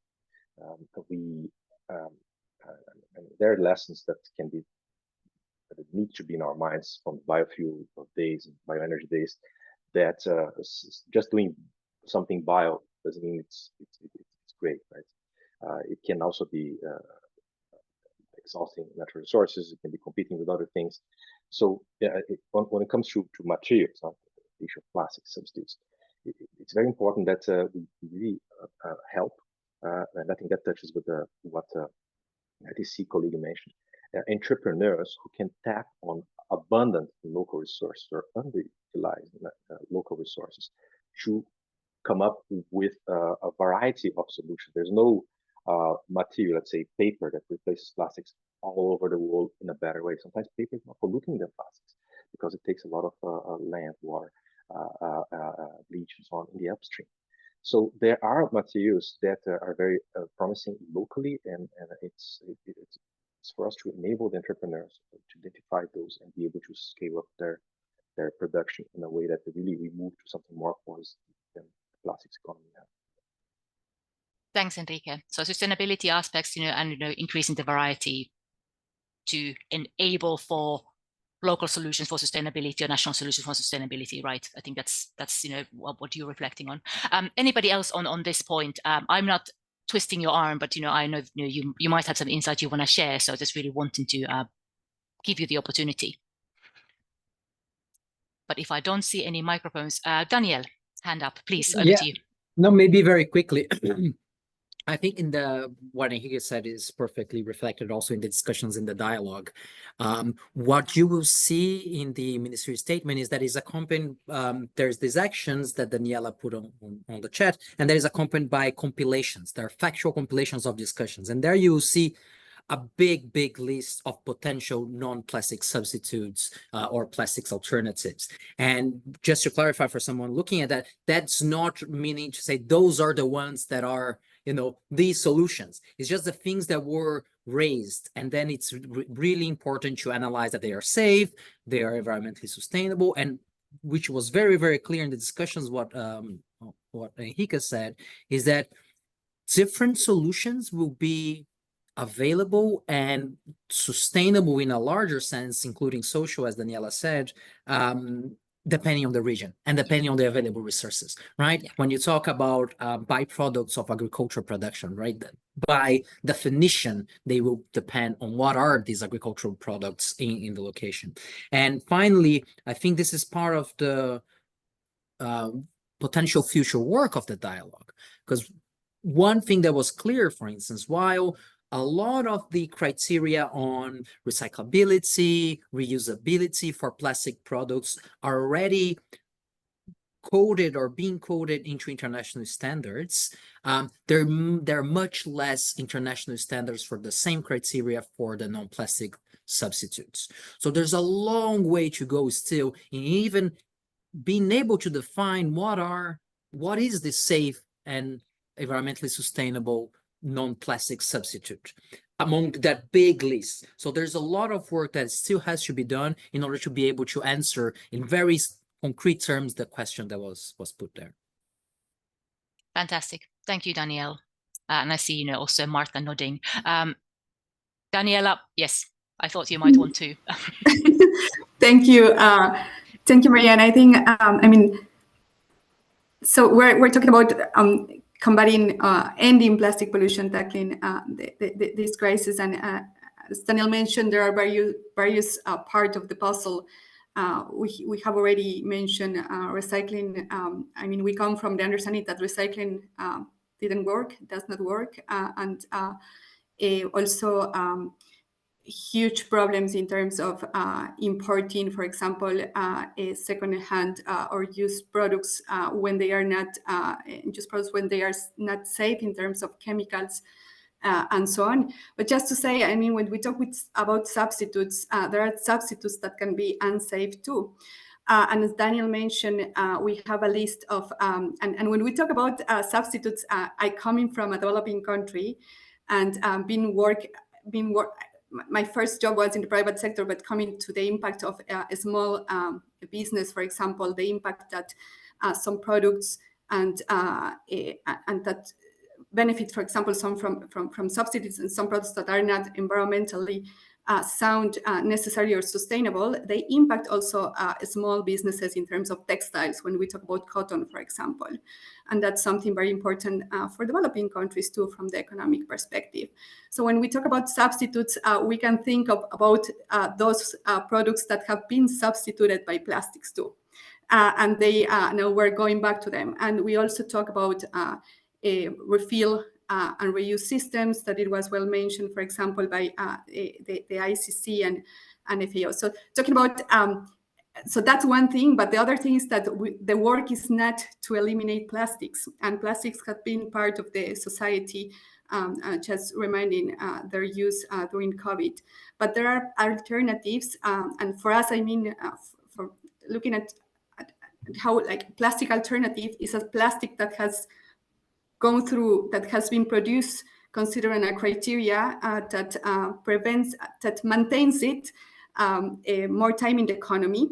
there are lessons that need to be in our minds from biofuel days and bioenergy days. That just doing something bio doesn't mean it's great, right? It can also be exhausting natural resources. It can be competing with other things. So when it comes to materials, the issue of plastic substitutes, it's very important that we really help, and I think that touches with what ITC colleague mentioned, entrepreneurs who can tap on abundant local resources or underutilized local resources to come up with a variety of solutions. There's no material, let's say paper, that replaces plastics all over the world in a better way. Sometimes paper is more polluting than plastics because it takes a lot of land, water, bleach, and so on in the upstream. So there are materials that are very promising locally, and it's for us to enable the entrepreneurs to identify those and be able to scale up their production in a way that really we move to something more positive than the plastics economy now. Thanks, Enrique. So sustainability aspects, and increasing the variety to enable for local solutions for sustainability or national solutions for sustainability, right? I think that's what you're reflecting on. Anybody else on this point? I'm not twisting your arm, but I know you might have some insight you want to share. So just really wanting to give you the opportunity. But if I don't see any microphones, Danielle, hand up, please. Over to you. No, maybe very quickly. I think what Enrique said is perfectly reflected also in the discussions in the dialogue. What you will see in the ministry statement is that is accompanied, there's these actions that Daniela put on the chat, and that is accompanied by compilations. There are factual compilations of discussions, and there you will see a big list of potential non-plastic substitutes or plastics alternatives. And just to clarify for someone looking at that, that's not meaning to say those are the ones that are these solutions. It's just the things that were raised, and then it's really important to analyze that they are safe, they are environmentally sustainable, and which was very clear in the discussions. What Enrique said is that different solutions will be available and sustainable in a larger sense, including social, as Daniela said, depending on the region and depending on the available resources, right? Yeah. When you talk about byproducts of agricultural production, right? By definition, they will depend on what are these agricultural products in the location. And finally, I think this is part of the potential future work of the dialogue, because one thing that was clear, for instance, while a lot of the criteria on recyclability, reusability for plastic products are already coded or being coded into international standards, there are much less international standards for the same criteria for the non-plastic substitutes. So there's a long way to go still in even being able to define what is the safe and environmentally sustainable non-plastic substitute among that big list. So there's a lot of work that still has to be done in order to be able to answer in very concrete terms the question that was put there. Fantastic. Thank you, Danielle. And I see, you know, also Martha nodding. Daniela, yes, I thought you might want to. Thank you. Thank you, Maria. And I think, I mean, so we're talking about combating, ending plastic pollution, tackling this crisis. And as Daniel mentioned, there are various parts of the puzzle. We have already mentioned recycling. I mean, we come from the understanding that recycling didn't work, does not work, and also huge problems in terms of importing, for example, second-hand or used products when they are not when they are not safe in terms of chemicals. And so on. But just to say, I mean, when we talk about substitutes, there are substitutes that can be unsafe too. And as Daniel mentioned, we have a list of, and when we talk about substitutes, I coming from a developing country and my first job was in the private sector, but coming to the impact of a small business, for example, the impact that some products and that benefit, for example, some from subsidies and some products that are not environmentally sound, necessary or sustainable, they impact also small businesses in terms of textiles when we talk about cotton, for example. And that's something very important for developing countries too, from the economic perspective. So when we talk about substitutes, we can think about those products that have been substituted by plastics too. And they now we're going back to them. And we also talk about refill and reuse systems that it was well mentioned, for example, by the ICC and FAO. So talking about, so that's one thing, but the other thing is that the work is not to eliminate plastics, and plastics have been part of the society, just reminding their use during COVID. But there are alternatives, and for us, I mean, for looking at how like plastic alternative is a plastic that has gone through, that has been produced considering a criteria that maintains it more time in the economy.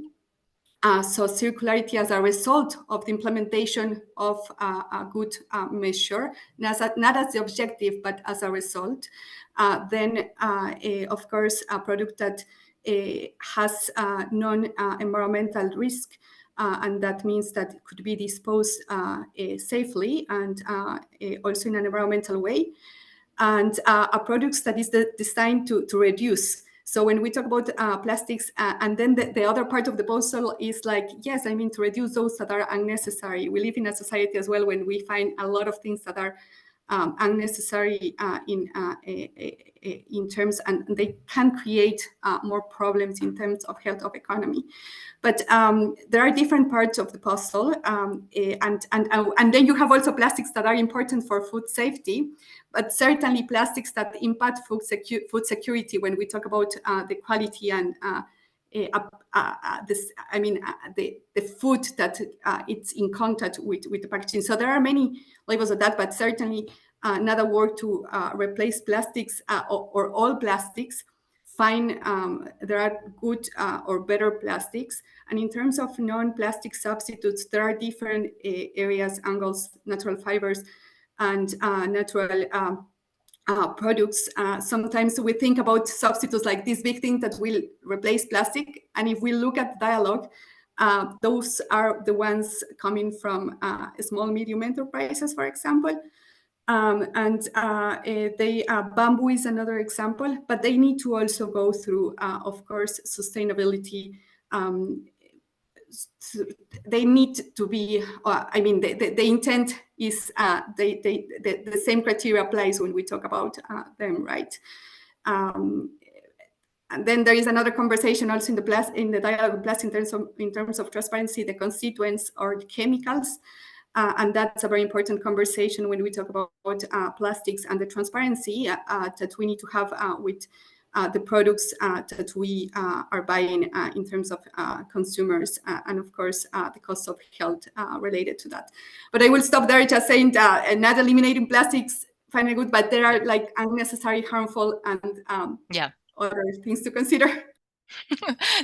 So circularity as a result of the implementation of a good measure, not as the objective, but as a result. Then, of course, a product that has non-environmental risk, and that means that it could be disposed safely and also in an environmental way. And a product that is designed to reduce. So when we talk about plastics, and then the other part of the puzzle is like, yes, I mean, to reduce those that are unnecessary. We live in a society as well when we find a lot of things that are unnecessary in terms, and they can create more problems in terms of health of economy. But there are different parts of the puzzle, and then you have also plastics that are important for food safety, but certainly plastics that impact food security when we talk about the quality and this, I mean, the food that it's in contact with the packaging. So there are many labels of that, but certainly not a work to replace plastics or all plastics. Find there are good or better plastics. And in terms of non-plastic substitutes, there are different areas, angles, natural fibers, and natural products. Sometimes we think about substitutes like this big thing that will replace plastic. And if we look at dialogue, those are the ones coming from small, medium enterprises, for example. Bamboo is another example, but they need to also go through, of course, sustainability. They need to be, I mean, the intent is the same criteria applies when we talk about them, right? And then there is another conversation also in the dialogue of plastic in terms of transparency, the constituents or the chemicals. And that's a very important conversation when we talk about plastics and the transparency that we need to have with the products that we are buying in terms of consumers, and of course the cost of health related to that. But I will stop there, just saying not eliminating plastics, finding good, but there are like unnecessary, harmful, and other things to consider.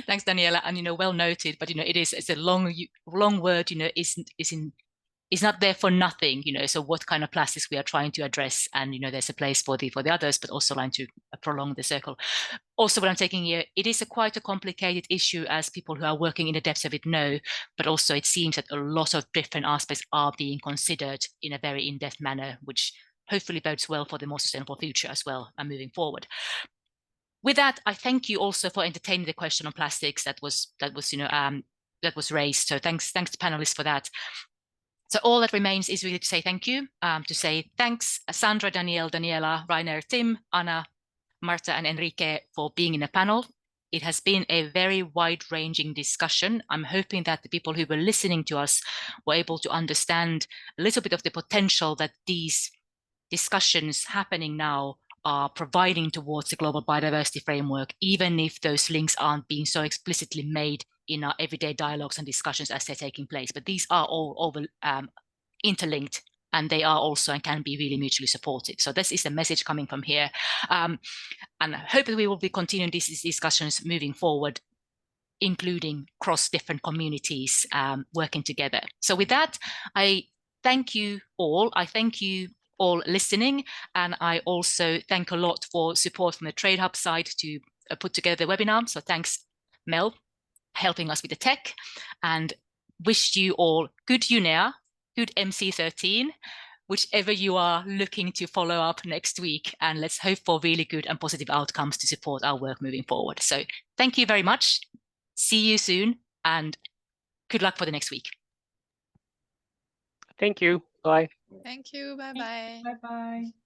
Thanks, Daniela, and well noted. But it's a long word. Is in is not there for nothing, so what kind of plastics we are trying to address, and there's a place for the others, but also trying to prolong the circle. Also, what I'm taking here, it is quite a complicated issue, as people who are working in the depths of it know, but also it seems that a lot of different aspects are being considered in a very in-depth manner, which hopefully bodes well for the more sustainable future as well, and moving forward. With that, I thank you also for entertaining the question on plastics that was raised. So thanks to panelists for that. So all that remains is really to say thank you, to say thanks, Sandra, Danielle, Daniela, Rainer, Tim, Anna, Marta, and Enrique for being in the panel. It has been a very wide-ranging discussion. I'm hoping that the people who were listening to us were able to understand a little bit of the potential that these discussions happening now are providing towards the global biodiversity framework, even if those links aren't being so explicitly made in our everyday dialogues and discussions as they're taking place. But these are all interlinked, and they are also and can be really mutually supportive. So this is the message coming from here. And I hope that we will be continuing these discussions moving forward, including cross different communities working together. So with that, I thank you all. I thank you all listening, and I also thank a lot for support from the Trade Hub side to put together the webinar. So thanks, Mel, helping us with the tech, and wish you all good UNEA, good MC13, whichever you are looking to follow up next week, and let's hope for really good and positive outcomes to support our work moving forward. So thank you very much. See you soon, and good luck for the next week. Thank you. Bye. Thank you. Bye-bye. Bye-bye.